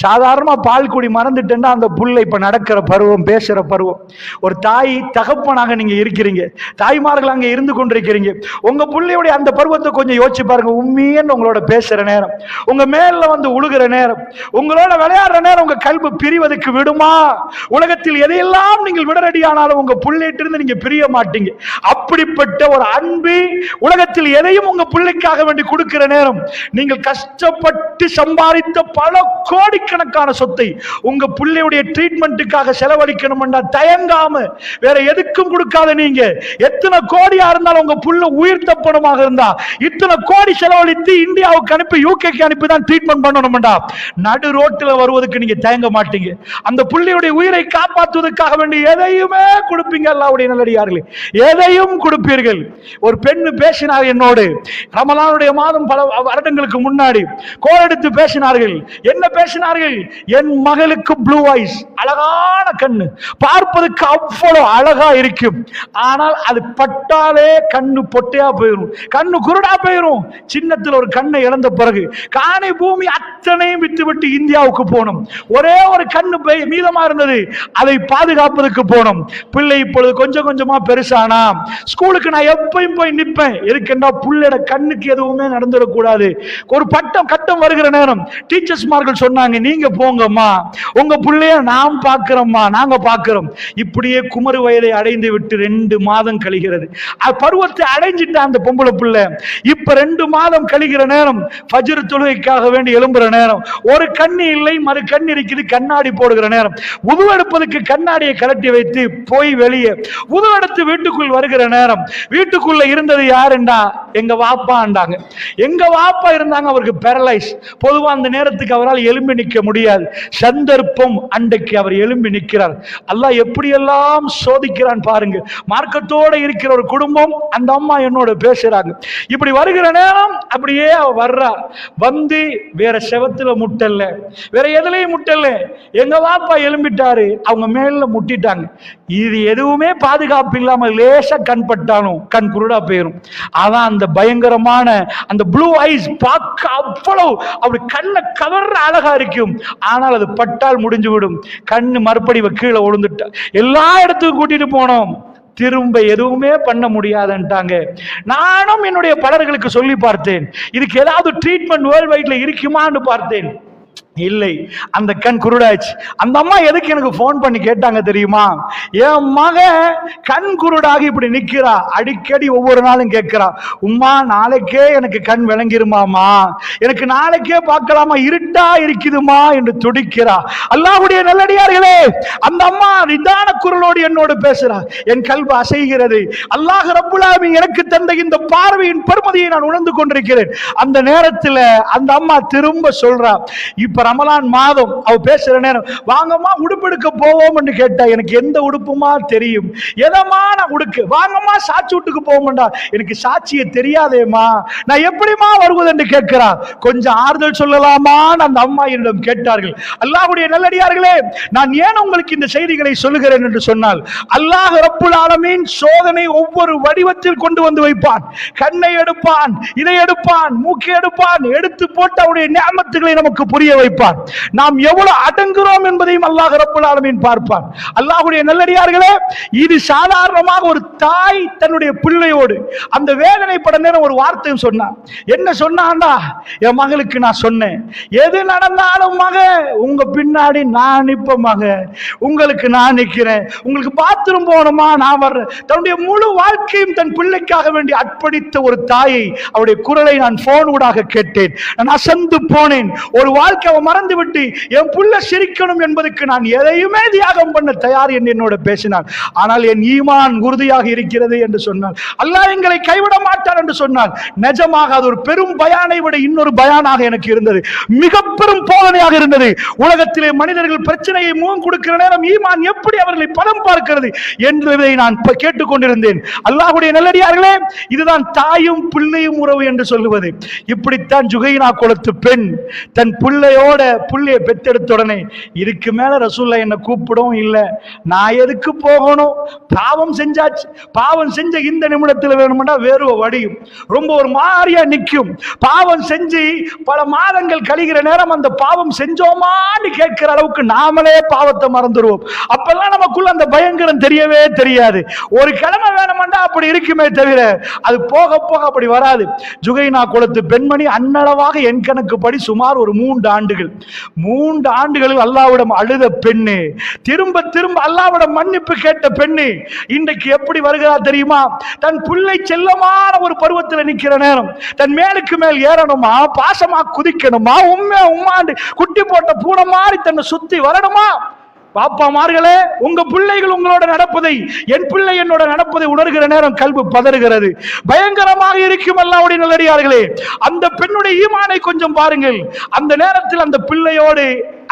சாதாரணமா பால் குடி மறந்துட்டேன்னா அந்த புள்ளை இப்ப நடக்கிற பருவம், பேசுற பருவம். ஒரு தாய் தகப்பனாக நீங்க இருக்கிறீங்க, தாய்மார்கள் அங்க இருந்து கொண்டிருக்கிறீங்க. உங்க பிள்ளையுடைய அந்த பருவத்தை கொஞ்சம் யோசிச்சு பாருங்க. உண்மையன்னு உங்களோட பேசுற நேரம், உங்க மேல வந்து உழுகிற நேரம், உங்களோட விளையாடுற நேரம் உங்க கல்வி பிரிவதற்கு விடுமா? உலகத்தில் எதையெல்லாம் நீங்கள் விட ரெடியானாலும் உங்க பிள்ளைகிட்ட இருந்து நீங்க பிரிய மாட்டீங்க. அப்படிப்பட்ட ஒரு அன்பு உலகத்தில் எதையும் உங்க பிள்ளைக்காக வேண்டி கொடுக்கிற நேரம், நீங்கள் கஷ்டப்பட்டு சம்பாதித்த பல கோடிக்கணக்கான சொத்தை உங்க பிள்ளையுடைய ட்ரீட்மெண்ட்டுக்காக செலவழிக்கணும் என்றா தயங்காம வேற எதுக்கும் கொடுக்காத. நீங்க எத்தனை கோடியா இருந்தாலும் உங்க புள்ள உயிர் தப்பணமாக இருந்தா இத்தனை கோடி செலவழித்து இந்தியாவுக்கு அனுப்பி யூகேக்கு அனுப்பி தான் ட்ரீட்மெண்ட் பண்ணணும்டா. நடு ரோட்டில் வருவதற்கு நீங்க தயங்க மாட்டீங்க. அந்த புள்ளையுடைய உயிரை காப்பாற்றுவதற்காக வேண்டி எதையுமே கொடுப்பீங்க. அல்லாஹ்வுடைய நல்லடியார்களே, எதையும் கொடுப்பீர்கள். ஒரு பெண்ணு பேசினார் என்னோடு, ரமலானுடைய மாதம் பல வருடங்களுக்கு முன்னாடி கோல் எடுத்து பேசினார்கள். என்ன பேசினார்கள்? என் மகளுக்கு ப்ளூ ஐஸ், அழகான கண்ணு, பார்ப்பதற்கு அவ்வளவு அழகா இருக்கும், ஆனால் அது பட்டாலே கண்ணு பொட்டையா போயிடும், கண்ணு குருடா போயிடும். சின்னத்தில் ஒரு கண்ணை இழந்த பிறகு காணி பூமி அத்தனையும் விட்டுவிட்டு இந்தியாவுக்கு போனோம். ஒரே ஒரு கண்ணு மீதமா இருந்தது, அதை பாதுகாப்பதற்கு போனோம். பிள்ளை இப்பொழுது கொஞ்சம் கொஞ்சமா பெருசானா ஸ்கூலுக்கு நான் எப்பயும் போய் நிற்பேன். இருக்குன்னா புள்ளையோட கண்ணுக்கு எதுவுமே நடந்துடக்கூடாது. ஒரு கட்டம் வருகிற நேரம் டீச்சர்ஸ் மார்கள் சொன்னாங்க, நீங்க போங்கம்மா, உங்க பிள்ளைய நாம் பார்க்கிறோம்மா, நாங்க பார்க்கிறோம். இப்படியே குமரு வயதை அடைந்து விட்டு 2 மாதம் கழிகிறது. பருவத்தை அடைஞ்சிட்ட அந்த பொம்பளை பிள்ளை இப்ப 2 மாதம் கழிகிற நேரம், ஃபஜ்ர் தொழுகைக்காக வேண்டி எழும்புற நேரம், ஒரு கண்ணு இல்லை, மறு கண் இருக்குது, கண்ணாடி போடுகிற நேரம், உதுவெடுப்பதற்கு கண்ணாடியை கலட்டி வைத்து போய் வெளியே உதுவெடுத்து வீட்டுக்குள் வருகிற நேரம், வீட்டுக்குள்ள இருந்தது யாருண்டா? எங்க வாப்பாண்டாங்க. எங்க வாப்பா இருந்தாங்க. அவருக்கு பேரலைஸ். பொதுவா அந்த நேரத்துக்கு அவரால் எழும்பி எழும்பி நிற்க முடியாது. சந்தர்ப்பம் அன்றைக்கு அவர் எழும்பி நிற்கிறார். அல்லாஹ் எப்படியெல்லாம் சோதிக்கிறான் பாருங்க. மார்க்கத்தோட இருக்கிற ஒரு குடும்பம், அந்த அம்மா என்னோட பேசுறாங்க. இப்படி வருகிற நேரம் அப்படியே அவ வர்றா. வந்து வேற செவத்துல முட்டல்ல, வேற எதுலையும் முட்டல்ல. எங்க வாப்பா எழும்பிட்டாரு, அவங்க மேல முட்டிட்டாங்க. இது எதுவுமே பாதுகாப்பு இல்லாம லேசா கண் பட்டாலும் கண் குருடா போயிரும். அதான் அந்த பயங்கரமான அந்த ப்ளூ ஐஸ் பார்க்க அவ்வளவு அப்படி கண்ணை கவர்ற அழகா இருக்கும். ஆனால் அது பட்டால் முடிஞ்சு விடும். கண்ணு மறுபடி கீழே விழுந்துட்டா. எல்லா இடத்துக்கும் கூட்டிட்டு போனோம், திரும்ப எதுவுமே பண்ண முடியாதுன்ட்டாங்க. நானும் என்னுடைய பலர்களுக்கு சொல்லி பார்த்தேன், இதுக்கு ஏதாவது ட்ரீட்மெண்ட் வேர்ல்ட் வைட்ல இருக்குமான்னு பார்த்தேன். இல்லை, அந்த கண் குருடாச்சு. அந்த அம்மா எதுக்கு எனக்கு போன் பண்ணி கேட்டாங்க தெரியுமா? என் மக கண் குருடாகி இப்படி நிக்கிறா. அடிக்கடி ஒவ்வொரு நாளும் கேட்கிறா, உம்மா நாளைக்கே எனக்கு கண் விளங்கிருமாமா, எனக்கு நாளைக்கே பார்க்கலாமா, இருட்டா இருக்குதுமா என்று துடிக்கிறா. அல்லாஹ்வுடைய நல்லடியார்களே, அந்த அம்மா நிதான குரலோடு என்னோடு பேசுறா. என் கல்வி அசைகிறது. அல்லாஹ் ரப்புல் ஆலமீன் எனக்கு தந்த இந்த பார்வையின் பெருமதியை நான் உணர்ந்து கொண்டிருக்கிறேன். அந்த நேரத்தில் அந்த அம்மா திரும்ப சொல்றா, இப்ப ரமலான் மாதம் அவ பேசுற நேரம், வாங்கம்மா உடுப்பெடுக்க போவோம் என்று கேட்டா, எனக்கு எந்த உடுப்புமா தெரியும், எதமா நான் உடுக்கு, வாங்கம்மா சாட்சி வீட்டுக்கு போவோம்டா, எனக்கு சாட்சியை தெரியாதேமா, நான் எப்படிமா வருவது என்று கேட்கிறா. கொஞ்சம் ஆறுதல் சொல்லலாமான்னு அந்த அம்மா என்னிடம் கேட்டார்கள். அல்லாஹ்வுடைய நல்லடியார்களே, நான் ஏன் உங்களுக்கு இந்த செய்திகளை சொல்லுகிறேன் என்று சொன்னால், அல்லாஹ் ரப்புல் ஆலமீன் சோதனை ஒவ்வொரு வடிவத்தில் கொண்டு வந்து வைப்பான். கண்ணை எடுப்பான், இதை எடுப்பான், மூக்கை எடுப்பான், எடுத்து போட்டு அவருடைய நியமத்துகளை நமக்கு புரிய வைப்பான். நாம் எவ்வளவு அடங்குகிறோம் என்பதையும் அல்லாஹ் ரப்புல் ஆலமீன் பார்ப்பான். அல்லாஹ்வுடைய நல்லடியார்களே, இது சாதாரணமாக ஒரு தாய் தன்னுடைய பிள்ளையோடு அந்த வேதனைப்பட நேரம் ஒரு வார்த்தையும் சொன்னான். என்ன சொன்னான்டா, என் மகளுக்கு நான் சொன்னேன், எது நடந்தாலும் மக உங்க பின்னாடி நான் நிப்ப மக, உங்களுக்கு நான் நிக்கிறேன், உங்களுக்கு பாத்ரூம் போகணுமா நான் வர்றேன். தன்னுடைய முழு வாழ்க்கையும் தன் பிள்ளைக்காக வேண்டி அர்ப்பணித்த ஒரு தாயை, அவருடைய குரலை நான் போன் ஊடாக கேட்டேன். நான் அசந்து போனேன். ஒரு வாழ்க்கை மறந்து விட்டு என் புள்ள சிரிக்கணும் என்பதற்கு நான் எதையுமே தியாகம் பண்ண தயார் என்று என்னோட பேசினார். ஆனால் என் ஈமான் உறுதியாக இருக்கிறது என்று சொன்னார். அல்லாஹ் எங்களை கைவிட மாட்டார் என்று சொன்னார். நிஜமாக அது ஒரு பெரும் பயானை விட இன்னொரு பயானாக எனக்கு இருந்தது. மிக பெரும் போதனையாக இருந்தது. உலகத்திலே மனிதர்கள் பிரச்சனையை முகம் கொடுக்கிற நேரம் ஈமான் எப்படி அவர்களை பலம் பார்க்கிறது என்பதை நான் கேட்டுக்கொண்டிருந்தேன். அல்லாஹ்வுடைய நல்லடியார்களே, இதுதான் தாயும் பிள்ளையும் உறவு என்று சொல்லுவது. இப்படித்தான் ஜுகைனா குலத்து பெண் தன் பிள்ளையோட புள்ளைய பெத்தெடுத்த உடனே, இதுக்கு மேல ரசூலுல்லாஹ் என்ன கூப்பிடவும் இல்லை, நான் எதுக்கு போகணும், பாவம் செஞ்சாச்சு, பாவம் செஞ்ச இந்த நிமிடத்தில் வேணும்னா வேறு வடியும், ரொம்ப ஒரு மாதிரியா நிற்கும். பாவம் செஞ்சு பல மாதங்கள் கழிகிற நேரம் அந்த பாவம் செஞ்சோமான்னு கேட்கிற அளவுக்கு நாமளே பாவத்தை மறந்துடுவோம். அப்பெல்லாம் நமக்குள்ள அந்த பயங்கரம் தெரியவே தெரியாது. ஒரு கிழமை வேணும்னா அப்படி இருக்குமே தவிர அது போக போக அப்படி வராது. ஜுகைனா குலத்து பெண்மணி அன்னளவாக என் கணக்கு படி சுமார் ஒரு 3 ஆண்டுகள், 3 ஆண்டுகளில் அல்லாஹ்விடம் அழுத பெண்ணு, திரும்ப திரும்ப அல்லாஹ்விடம் மன்னிப்பு கேட்ட பெண்ணு, இன்றைக்கு எப்படி வருகிறா தெரியுமா? தன் பிள்ளை செல்லமான ஒரு பருவத்தில் நிற்கிற நேரம், தன் மேலுக்கு மேல் ஏறணுமா, பாசமா குதிக்கணுமா, உம்மாண்டு குட்டி போட்ட பூனை மாதிரி தன்னை சுத்தி வரணுமா? பாப்பாமார்களே, உங்க பிள்ளைகள் உங்களோட நடப்பதை, என் பிள்ளை என்னோட நடப்பதை உணர்கிற நேரம் கல்வி பதறுகிறது. பயங்கரமாக இருக்கும் அல்லாஹ்வுடைய நல்லடியார்களே. அந்த பெண்ணுடைய ஈமானை கொஞ்சம் பாருங்கள். அந்த நேரத்தில் அந்த பிள்ளையோடு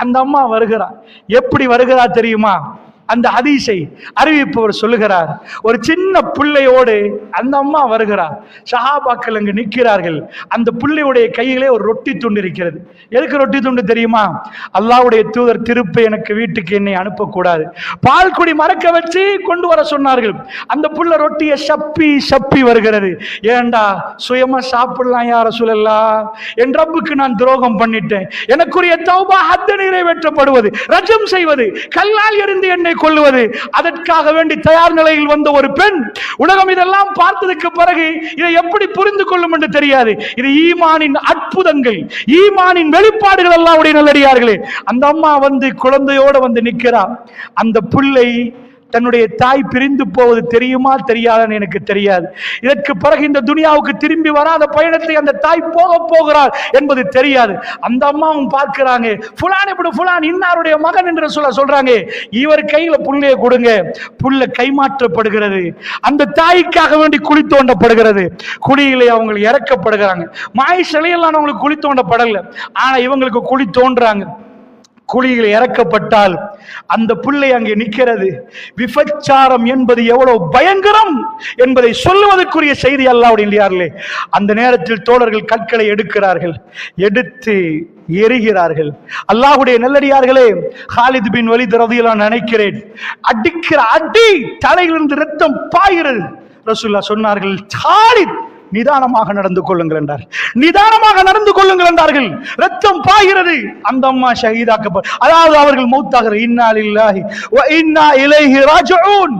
அந்த அம்மா வருகிறார். எப்படி வருகிறா தெரியுமா? அந்த ஹதீஸை அறிவிப்பவர் சொல்லுகிறார், ஒரு சின்ன பிள்ளையோடு அந்த அம்மா வருகிறார். சஹாபாக்கள் அங்கு நிற்கிறார்கள். அந்த பிள்ளையுடைய கையிலே ஒரு ரொட்டி துண்டு இருக்கிறது. எதுக்கு ரொட்டி துண்டு தெரியுமா? அல்லாஹ்வுடைய தூதர் திருப்பி எனக்கு வீட்டுக்கு என்னை அனுப்பக்கூடாது, பால் குடி மறக்க வச்சு கொண்டு வர சொன்னார்கள். அந்த புள்ள ரொட்டியை சப்பி சப்பி வருகிறது. ஏண்டா சுயமா சாப்பிடலாம் யார சொல்லலாம், என் ரப்புக்கு நான் துரோகம் பண்ணிட்டேன், எனக்குரிய தௌபா ஹத் நிறைவேற்றப்படுவது, ரஜம் செய்வது, கல்லால் எறிந்து என்னை கொள்ளுவது, அதற்காக வேண்டி தயார் நிலையில் வந்த ஒரு பெண். உலகம் இதெல்லாம் பார்த்ததுக்கு பிறகு இதை எப்படி புரிந்து கொள்ளும் என்று தெரியாது. இது ஈமானின் அற்புதங்கள், ஈமானின் வெளிப்பாடுகள் அல்லாஹ்வுடைய நல்லடியார்களே. அந்த அம்மா வந்து குழந்தையோட வந்து நிற்கிறார். அந்த பிள்ளை தன்னுடைய தாய் பிரிந்து போவது தெரியுமா தெரியாதுன்னு எனக்கு தெரியாது. இதற்கு பிறகு இந்த துனியாவுக்கு திரும்பி வராத பயணத்தை அந்த தாய் போகிறார் என்பது தெரியாது. அந்த அம்மாவும் பார்க்கிறாங்க, புலான் இப்படி புலான் இன்னாருடைய மகன் என்று சொல்றாங்க. இவர் கையில புள்ளைய கொடுங்க, புள்ள கைமாற்றப்படுகிறது. அந்த தாய்க்காக வேண்டி குழி தோண்டப்படுகிறது. குழியிலே அவங்க இறக்கப்படுகிறாங்க. மாய் சிலையெல்லாம் அவங்களுக்கு குழி தோண்டப்படல, ஆனா இவங்களுக்கு குழி தோன்றாங்க. குழியில் இறக்கப்பட்டால் அந்த பிள்ளை அங்கே நிற்கிறது. விபச்சாரம் என்பது எவ்வளவு பயங்கரம் என்பதை சொல்லுவதற்குரிய செய்தி அல்லாஹ்வுடைய. அந்த நேரத்தில் தோழர்கள் கற்களை எடுக்கிறார்கள், எடுத்து எரிகிறார்கள். அல்லாஹ்வுடைய நல்லடியார்களே, காலித் பின் வலீத் ரலியல்லாஹு அன்ஹு நினைக்கிறேன், அடிக்கிற அடி தலையிலிருந்து ரத்தம் பாய்கிறது. ரசூலுல்லாஹ் சொன்னார்கள், காலித் நிதானமாக நடந்து கொள்ளுங்கள் என்றார். நிதானமாக நடந்து கொள்ளுங்கள் என்றார்கள். ரத்தம் பாய்கிறது. அந்த அம்மா ஷஹீதாக்கப்பட்ட, அதாவது அவர்கள் மௌத்தாகிற. இன்னா லில்லாஹி வ இன்னா இலைஹி ராஜிஊன்.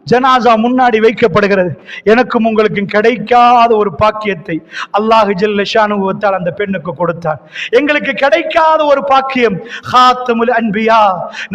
ஜனாசா முன்னாடி வைக்கப்படுகிறது. எனக்கும் உங்களுக்கும் கிடைக்காத ஒரு பாக்கியத்தை அல்லாஹ் ஜல்ல ஷானுஹு வ தஆலா அந்த பெண்ணுக்கு கொடுத்தார். எங்களுக்கு கிடைக்காத ஒரு பாக்கியம். ஹாத்தமுல் அன்பியா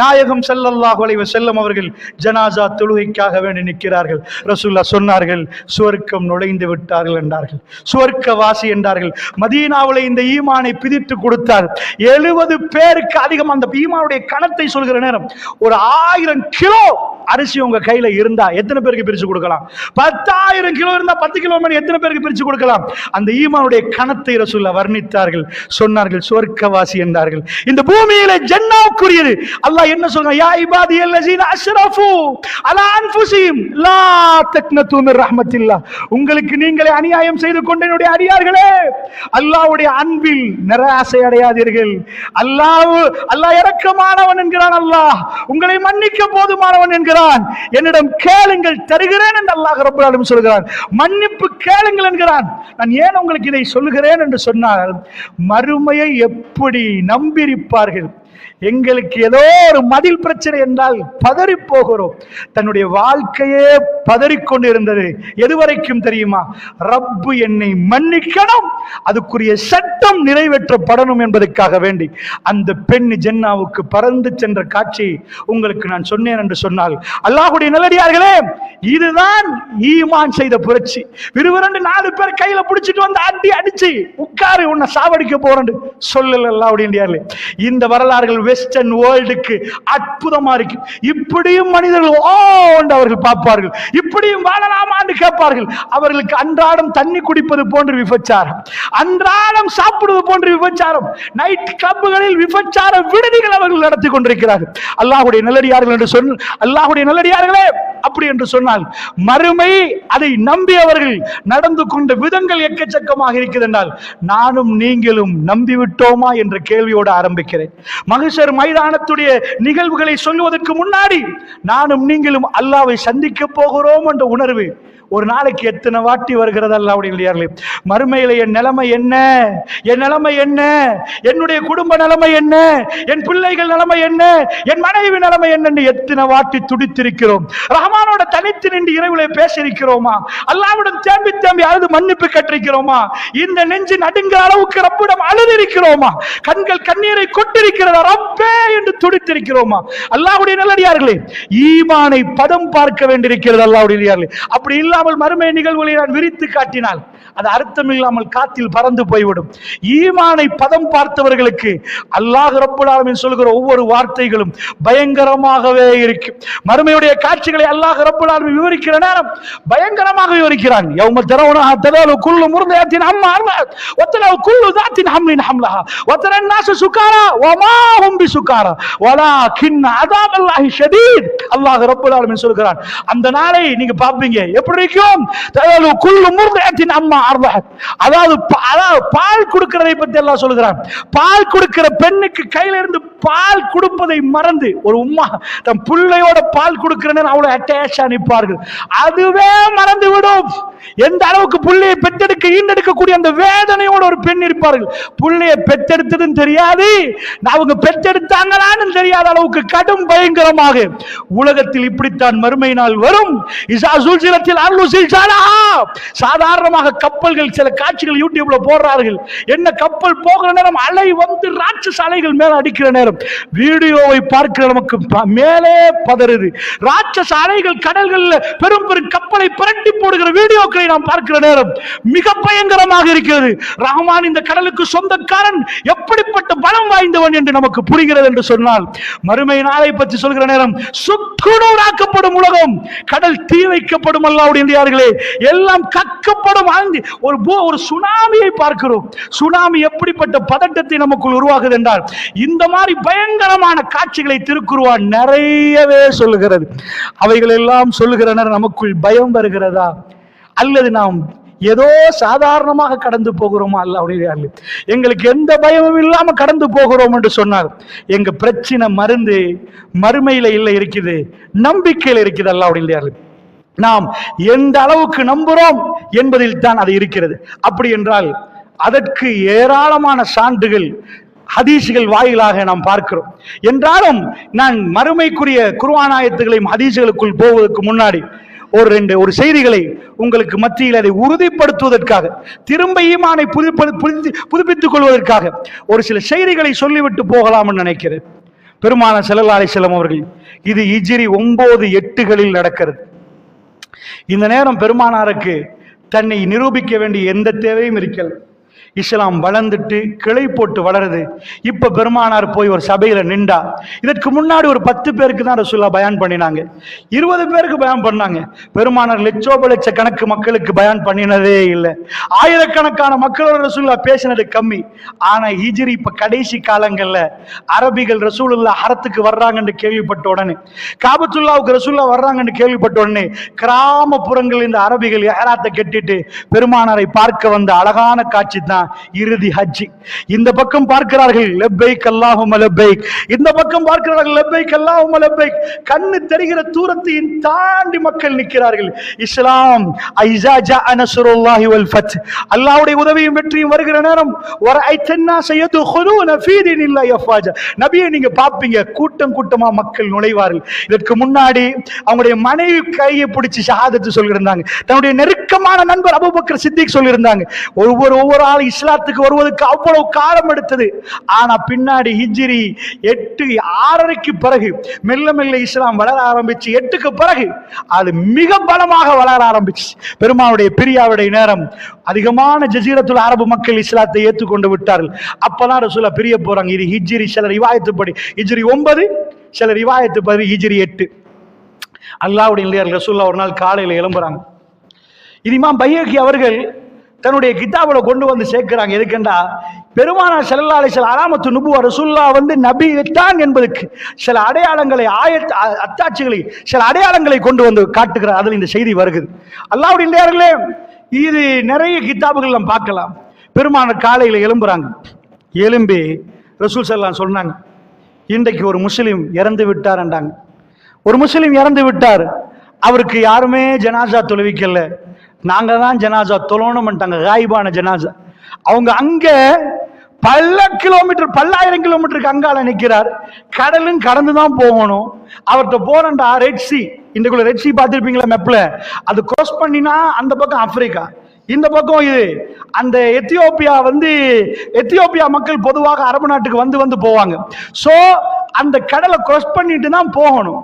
நாயகம் ஸல்லல்லாஹு அலைஹி வஸல்லம் அவர்கள் ஜனாசா தொழுகைக்காக வேண்டி நிற்கிறார்கள். ரசூலுல்லாஹ் சொன்னார்கள், சுவர்க்கம் நுழைந்து விட்டார்கள் என்றார்கள். சுவர்க்கவாசி என்றார்கள். மதீனாவில் இந்த ஈமானை பிதித்து கொடுத்தார். 70 பேருக்கு அதிகம் அந்த ஈமானுடைய கணத்தை சொல்கிற நேரம், ஒரு 1000 கிலோ அரிசி உங்க கையில இருந்தா எத்தனை பேருக்கு பிரிச்சு கொடுக்கலாம்? 10,000 கிலோ இருந்தா 10 கிலோ மணி எத்தனை பேருக்கு பிரிச்சு கொடுக்கலாம்? அந்த ஈமானுடைய கணத்தை ரசூலுல்லாஹ் வர்ணித்தார்கள். சொன்னார்கள், சுவர்க்கவாசி என்றார்கள். இந்த பூமியிலே ஜன்னத்துக்குரியது. அல்லாஹ் என்ன சொல்றான்? யா இபாதியல்லஸீன அஸ்ரஃபு அலா அன்ஃபுஸிஹிம் லா தக்னது மிர் ரஹ்மத்தில்லாஹ். உங்களுக்கு நீங்களே அநியாயம் செய்து கொண்ட என்னுடைய அடியார்களே, அல்லாஹ்வுடைய அன்பில் நிராசை அடையாதீர்கள். அல்லாஹ் இரக்கமானவன் என்கிறான். அல்லாஹ் உங்களை மன்னிக்க போதுமானவன் என்கிறான். என்னிடம் கேளுங்கள் தருகிறேன் என்று அல்லாஹ் ரப்பல் ஆலமீன் சொல்கிறான். மன்னிப்பு கேளுங்கள் என்கிறான். நான் ஏன் உங்களுக்கு இதை சொல்லுகிறேன் என்று சொன்னால், மறுமையை எப்படி நம்பியிருப்பார்கள். எங்களுக்கு ஏதோ ஒரு மதில் பிரச்சனை என்றால் பதறி போகிறோம். தன்னுடைய வாழ்க்கையே பதறிக்கொண்டு இருந்தது எதுவரைக்கும் தெரியுமா? ரப்பு என்னை மன்னிக்கணும், அதுக்குரிய சட்டம் நிறைவேற்றப்படணும் என்பதற்காக வேண்டி அந்த பெண் ஜன்னாவுக்கு பறந்து சென்ற காட்சி உங்களுக்கு நான் சொன்னேன் என்று சொன்னால், அல்லாஹ்வுடைய நல்லடியார்களே, இதுதான் ஈமான் செய்த புரட்சி. விறுவிரண்டு 4 பேர் கையில பிடிச்சிட்டு வந்து அடிச்சு உட்காரு, உன்னை சாவடிக்க போறேன் சொல்லல அல்லாஹ்வுடைய நல்லடியார்களே. இந்த வரலாறுகள் வெஸ்டர்ன் வேர்ல்டுக்கு அற்புதமா இருக்கு. இப்படியும் மனிதர்கள் அவர்கள் பார்ப்பார்கள், இப்படியும் வாழலாமா என்று கேட்பார்கள். அவர்களுக்கு அன்றாடம் தண்ணி குடிப்பது போன்று விபச்சாரம், அன்றாடம் சாப்பிடுவது போன்று விபச்சாரம், நைட் கிளப்புகளில் விபச்சார விடுதிகள் அவர்கள் நடத்தி கொண்டிருக்கிறார்கள். அல்லாஹ்வுடைய நல்லடியார்கள் என்று சொன்ன அல்லாஹ்வுடைய நல்லடியார்களே, அப்படி என்று சொன்னால் மறுமை அதை நம்பியவர்கள் நடந்து கொண்ட விதங்கள் எக்கச்சக்கமாக இருக்கிறது என்றால், நானும் நீங்களும் நம்பிவிட்டோமா என்ற கேள்வியோடு ஆரம்பிக்கிறேன். மஹ்ஷர் மைதானத்துடைய நிகழ்வுகளை சொல்லுவதற்கு முன்னாடி நானும் நீங்களும் அல்லாஹ்வை சந்திக்க போகிறோம் என்ற உணர்வு ஒரு நாளைக்கு எத்தனை வாட்டி வருகிறது அல்லாஹ்வுடைய நல்லடியார்களே. மறுமையில என் நிலைமை என்ன, என் நிலைமை என்ன, என்னுடைய குடும்ப நிலைமை என்ன, என் பிள்ளைகள் நிலைமை என்ன, என் மனைவி நிலைமை என்ன, எத்தனை வாட்டி துடித்திருக்கிறோம். ரஹ்மானோட தனித்து நின்று இரவுல பேசியிருக்கிறோமா? அல்லாஹ்விடம் தேம்பி தேம்பி அழுது மன்னிப்பு கற்றிருக்கிறோமா? இந்த நெஞ்சு நடுங்கிற அளவுக்கு ரப்பிடம் அழுதிருக்கிறோமா? கண்கள் கண்ணீரை கொட்டிருக்கிறதா ரப்பே என்று துடித்திருக்கிறோமா? அல்லாஹ்வுடைய நல்லடியார்களே, ஈமானை பதம் பார்க்க வேண்டியிருக்கிறது அல்லாஹ்வுடைய நல்லடியார்களே. அப்படி இல்லாமல் மறுமை நிகழ்வுகளை நான் விரித்து காட்டினால் அது அர்த்தம் இல்லாமல் காத்தில் பறந்து போய்விடும். ஈமானை பதம் பார்த்தவர்களுக்கு அல்லாஹ் ரப்பல் ஆலமீன் சொல்கிற ஒவ்வொரு வார்த்தைகளும் பயங்கரமாகவே இருக்கும். மறுமையுடைய காட்சிகளை அல்லாஹ் ரப்பல் ஆலமீன் விவரிக்கிற நேரம் பயங்கரமாக விவரிக்கிறான். யௌம தரவுனஹா ததலு குல்லு முர்திஅத்தின் அம்மா அர்தஅத் வதலு குல்லு ذاتின் ஹம்லின் ஹம்லஹா வதரன் நாஸ சுகாரா வமா ஹும் பிசுகாரா வலாகின் அஸாபல்லாஹி ஷதீத். அல்லாஹ் ரப்பல் ஆலமீன் சொல்கிறான், அந்த நாளை நீங்க பாப்பீங்க. எப்படி இருக்கும்? ததலு குல்லு முர்திஅத்தின் அம்மா அர்தஅத். அதாவது பால் கொடுக்கிறதை பற்றி அல்லாஹ் சொல்கிறான். பால் கொடுக்கிற பெண்ணுக்கு கையில இருந்து பால் கொடுப்பதை மறந்து, ஒரு உம்மா தன் பிள்ளையோட பால் கொடுக்கிறேன்னு அவ்வளவு அட்டாச்சா நிற்பார்கள். அதுவே மறந்து விடும். எந்த அளவுக்கு புள்ளையை பெற்றெடுக்க ஈண்டெடுக்கக்கூடிய அந்த வேதனையோட ஒரு பெண் இருப்பார்கள். புள்ளையை பெற்றெடுத்ததுன்னு தெரியாது, அவங்க பெற்றெடுத்தாங்களான்னு தெரியாத அளவுக்கு கடும் பயங்கரமாக உலகத்தில் இப்படித்தான் மறுமை நாள் வரும். சாதாரணமாக கப்பல்கள், சில காட்சிகள் யூடியூப்ல போடுறார்கள். என்ன கப்பல் போகிற நேரம் அலை வந்து ராட்சச அலைகள் மேல அடிக்கிற நேரம் வீடியோவை பார்க்கிற நமக்கு மேலே பதறுது. ராட்சச அலைகள் கடல்களில் பெரும் பெரும் கப்பலை புரட்டி போடுகிற வீடியோக்களை நாம் பார்க்கிற நேரம் மிக பயங்கரமாக இருக்கிறது. ரஹ்மான் இந்த கடலுக்கு சொந்தக்காரன், எப்படிப்பட்ட பலம் வாய்ந்தவன் என்று நமக்கு புரிகிறது என்று சொன்னால், மறுமை நாளை பற்றி சொல்கிற நேரம் சுக்குநூறாக்கப்படும் உலகம், கடல் தீ வைக்கப்படும், அல்லாஹ்வுடையார்களே எல்லாம் கக்கப்படும். ஒரு சுனாமியை பார்க்கிறோம். சுனாமி எப்படிப்பட்ட பதட்டத்தை நமக்குள் உருவாகுது என்றால், இந்த மாதிரி பயங்கரமான காட்சிகளை திருக்குர்ஆன் நிறையவே சொல்லுகிறது. அவைகள் எல்லாம் சொல்லுகிற நேரம் நமக்குள் பயம் வருகிறதா, அல்லது நாம் ஏதோ சாதாரணமாக கடந்து போகிறோமா? அல்லாஹ்வுடைய எங்களுக்கு எந்த பயமும் இல்லாம கடந்து போகிறோம் என்று சொன்னார். எங்க பிரச்சனை மருந்து மறுமையில இல்லை, இருக்குது நம்பிக்கையில் இருக்குது. அல்லாஹ்வுடைய நாம் எந்த அளவுக்கு நம்புறோம் என்பதில் தான் அது இருக்கிறது. அப்படி என்றால் அதற்கு ஏராளமான சான்றுகள் ஹதீசுகள் வாயிலாக நாம் பார்க்கிறோம். என்றாலும் நான் மறுமைக்குரிய குர்ஆன் ஆயத்துகளையும் ஹதீசுகளுக்குள் போவதற்கு முன்னாடி ஒரு செய்திகளை உங்களுக்கு மத்தியில் அதை உறுதிப்படுத்துவதற்காக, திரும்ப ஈமானை புதுப்பித்துக் கொள்வதற்காக ஒரு சில செய்திகளை சொல்லிவிட்டு போகலாம் என்று நினைக்கிறேன். பெருமானார் ஸல்லல்லாஹு அலைஹி வஸல்லம் அவர்கள், இது ஹிஜ்ரி 9-8களில் நடக்கிறது. இந்த நேரம் பெருமானாருக்கு தன்னை நிரூபிக்க வேண்டிய எந்த தேவையும் இருக்கல. இஸ்லாம் வளர்ந்துட்டு கிளை போட்டு வளருது. இப்ப பெருமானார் போய் ஒரு சபையில நின்றா. இதற்கு முன்னாடி ஒரு 10 பேருக்கு தான் ரசூலுல்லாஹ் பயான் பண்ணினாங்க, 20 பேருக்கு பயான் பண்ணாங்க. பெருமானார் லட்ச கணக்கு மக்களுக்கு பயான் பண்ணினதே இல்லை. ஆயிரக்கணக்கான மக்களோட ரசூலுல்லாஹ் பேசினது கம்மி. ஆனா ஹிஜ்ரி இப்ப கடைசி காலங்கள்ல அரபிகள் ரசூலுல்லாஹ் ஹரத்துக்கு வர்றாங்கன்னு கேள்விப்பட்ட உடனே, காபத்துல்லாவுக்கு ரசூலுல்லாஹ் வர்றாங்கன்னு கேள்விப்பட்ட உடனே கிராமப்புறங்கள் இந்த அரபிகள் இஹ்ராத்தை கட்டிட்டு பெருமானாரை பார்க்க வந்த அழகான காட்சி தான் இறுதி ஹஜ். இந்த பக்கம் பார்க்கிறார்கள் லப்பைக் அல்லாஹும்ம லப்பைக், இந்த பக்கம் பார்க்கிறார்கள் லப்பைக் அல்லாஹும்ம லப்பைக். கண்ணு தெரிகிற தூரத்தையும் தாண்டி மக்கள் நிற்கிறார்கள். இஸ்லாம் ஐஸா ஜாஅ நஸ்ருல்லாஹி வல் ஃபத், அல்லாஹ்வுடைய உதவியும் வெற்றியும் வருகிற நேரம் வரைத்தன்னா யதுகுலூன ஃபீ தீனில்லாஹி அஃவாஜா, நபியே நீங்க பாப்பீங்க கூட்டம் கூட்டமா மக்கள் நுழைவார்கள். இதற்கு முன்னாடி அவங்களுடைய மனைவி கையை பிடிச்சி ஷஹாதத்து சொல்லியிருந்தாங்க. தன்னுடைய நெருக்கமான நண்பர் அபூபக்கர் சித்திக் சொல்லியிருந்தாங்க. ஒவ்வொரு ஆள் இஸ்லாத்துக்கு வருவதற்கு அவ்வளவு காலம் எடுத்தது. ஆனா பின்னாடி ஹிஜ்ரி 8-6க்கு பிறகு மெல்ல மெல்ல இஸ்லாம் வளர ஆரம்பிச்சு, 8க்கு பிறகு அது மிக பலமாக வளர ஆரம்பிச்சு. பெருமானுடைய பிரியாவுடைய நேரம் அதிகமான ஜஸீரத்துல் அரபு மக்கள் இஸ்லாத்தை ஏற்றுக்கொண்டு விட்டார்கள். அப்பதான் ரசூலுல்லாஹ் பிரிய போறாங்க. இது ஹிஜ்ரி, சில ரிவாயத்துப்படி ஹிஜ்ரி 9, சில ரிவாயத்துப்படி ஹிஜ்ரி 8. அல்லாஹ்வுடைய ரசூலுல்லாஹ் ஒரு நாள் காலையில எழும்புறாங்க. இது இமாம் பைஹகி அவர்கள் தன்னுடைய கிதாபுல கொண்டு வந்து சேர்க்கிறாங்க. எதுக்கென்றா, பெருமானார் ஸல்லல்லாஹு அலைஹி வஸல்லம் அலாமத்து நுபுவா, ரசூலுல்லாஹ் நபி தான் என்பதற்கு சில அடையாளங்களை, அத்தாட்சிகளை, சில அடையாளங்களை கொண்டு வந்து காட்டுகிறார். அதில் இந்த செய்தி வருகிறது. அல்லாஹ்வுடைய நேரங்களே, இது நிறைய கிதாபுகள் நாம் பார்க்கலாம். பெருமானார் காலையில எழும்புறாங்க. எழும்பி ரசூல் ஸல்லல்லாஹு சொன்னாங்க, இன்றைக்கு ஒரு முஸ்லிம் இறந்து விட்டார் என்றாங்க. ஒரு முஸ்லிம் இறந்து விட்டார், அவருக்கு யாருமே ஜனாசா தொழுவிக்கல, நாங்க தான் ஜனாசா தொழணும்ட்டாங்க. காயிபான ஜனாசா. அவங்க அங்க பல கிலோமீட்டர், பல்லாயிரம் கிலோமீட்டருக்கு அங்கால நிற்கிறார். கடலும் கடந்துதான் போகணும். அவர்கிட்ட போறண்டா ரெட் சி, இன்றைக்குள்ள ரெட் சி பார்த்திருப்பீங்களா மேப்ல, அது கிராஸ் பண்ணினா அந்த பக்கம் ஆப்பிரிக்கா, இந்த பக்கம் இது அந்த எத்தியோப்பியா. எத்தியோப்பியா மக்கள் பொதுவாக அரபு நாட்டுக்கு வந்து போவாங்க. சோ அந்த கடலை கிராஸ் பண்ணிட்டு தான் போகணும்.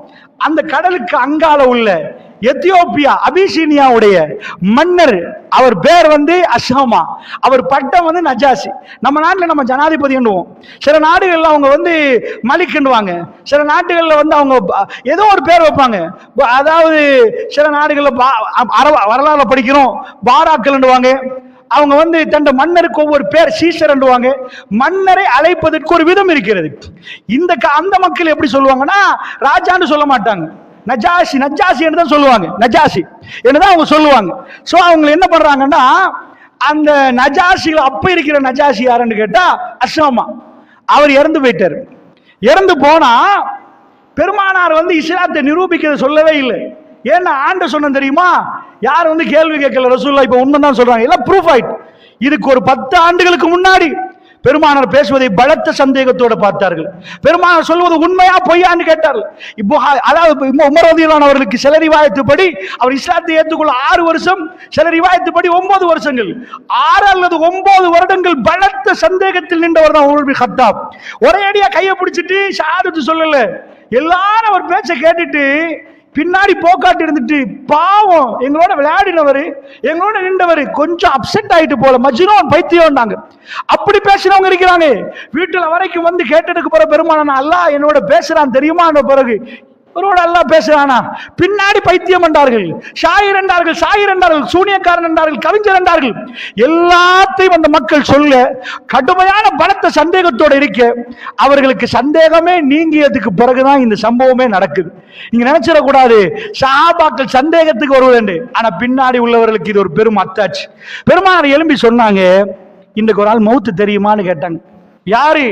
அந்த கடலுக்கு அங்கால உள்ள எத்தியோப்பியா அபிசீனியாவுடைய மன்னர், அவர் பேர் அஷ்ஹமா, அவர் பட்டம் நஜாசி. நம்ம நாட்டில் நம்ம ஜனாதிபதி என்னுவோம், சில நாடுகள்ல அவங்க மலிக் என்னுவாங்க, சில நாட்டுகள்ல அவங்க ஏதோ ஒரு பேர் வைப்பாங்க. அதாவது சில நாடுகள்ல வரலாறு படிக்கிறோம், பாராக்கள் என்னுவாங்க. அவங்க தன் மன்னருக்கு ஒவ்வொரு பேர், சீசர் என்றுவாங்க. மன்னரை அழைப்பதற்கு ஒரு விதம் இருக்கிறது. அந்த மக்கள் எப்படி சொல்லுவாங்கன்னா, ராஜான்னு சொல்ல மாட்டாங்க, நஜாசி, நஜாசி என்று தான் சொல்லுவாங்க. நஜாசி என்றுதான் அவங்க சொல்லுவாங்க. சோ அவங்க என்ன பண்றாங்கன்னா, அந்த நஜாசிகள் அப்ப இருக்கிற நஜாசி யாருன்னு கேட்டா அஷ்ஹமா, அவர் இறந்து போயிட்டார். இறந்து போனா பெருமானார் இஸ்லாத்தை நிரூபிக்கிறது சொல்லவே இல்லை. ஏன்னா ஆண்ட சொன்ன தெரியுமா, யார் வந்து கேள்வி கேட்கல. ரசூலுல்லாஹ் இப்ப உண்மைதான் சொல்றாங்க, எல்லாம் ப்ரூஃப் ஆயிட்டு. இதுக்கு ஒரு 10 ஆண்டுகளுக்கு முன்னாடி பெருமானார் பேசுவதை பலத்த சந்தேகத்தோடு பார்த்தார்கள். பெருமானார் சொல்வது உண்மையா பொய்யான்னு கேட்டார்கள். இப்போ அதாவது உமர் ரலியல்லாஹு அவர்களுக்கு சில ரிவாயத்துப்படி அவர் இஸ்லாத்தை ஏற்றுக்கொள்ள 6 வருஷம், சில ரிவாயத்துப்படி 9 வருஷங்கள், 6 அல்லது 9 வருடங்கள் பலத்த சந்தேகத்தில் நின்றவர் தான் உமர் பின் கத்தாப். ஒரே அடியா கையை பிடிச்சிட்டு ஷஹாதத்து சொல்லல, எல்லாரும் அவர் பேச்சை கேட்டுட்டு பின்னாடி போக்காட்டு இருந்துட்டு, பாவம் எங்களோட விளையாடினவர், எங்களோட நின்றவர் கொஞ்சம் அப்செட் ஆயிட்டு போல, மஜ்னூன் பைத்தியம்னாங்க. அப்படி பேசினவங்க இருக்கிறாங்க. வீட்டுல வரைக்கும் வந்து கேட்டதுக்கு பிறகு பெருமானா அல்லாஹ் என்னோட பேசுறான் தெரியுமா, பிறகு ஒருவோட அல்லாஹ் பேசுறானா, பின்னாடி பைத்தியம் என்றார்கள், ஷாயிர் என்றார்கள், ஷாயிர் என்றார்கள், சூனியக்காரன் என்றார்கள், கவிஞர் என்றார்கள். எல்லாத்தையும் அந்த மக்கள் சொல்ல கடுமையான பலத்த சந்தேகத்தோடு இருக்க, அவர்களுக்கு சந்தேகமே நீங்கியதுக்கு பிறகுதான் இந்த சம்பவமே நடக்குது. நீங்க நினைச்சிடக்கூடாது சஹாபாக்கள் சந்தேகத்துக்கு வருவது, ஆனா பின்னாடி உள்ளவர்களுக்கு இது ஒரு பெரும் அத்தாட்சி. பெருமானார் எழும்பி சொன்னாங்க, இன்றைக்கு ஒரு ஆள் மௌத்து தெரியுமான்னு கேட்டாங்க. யாரு?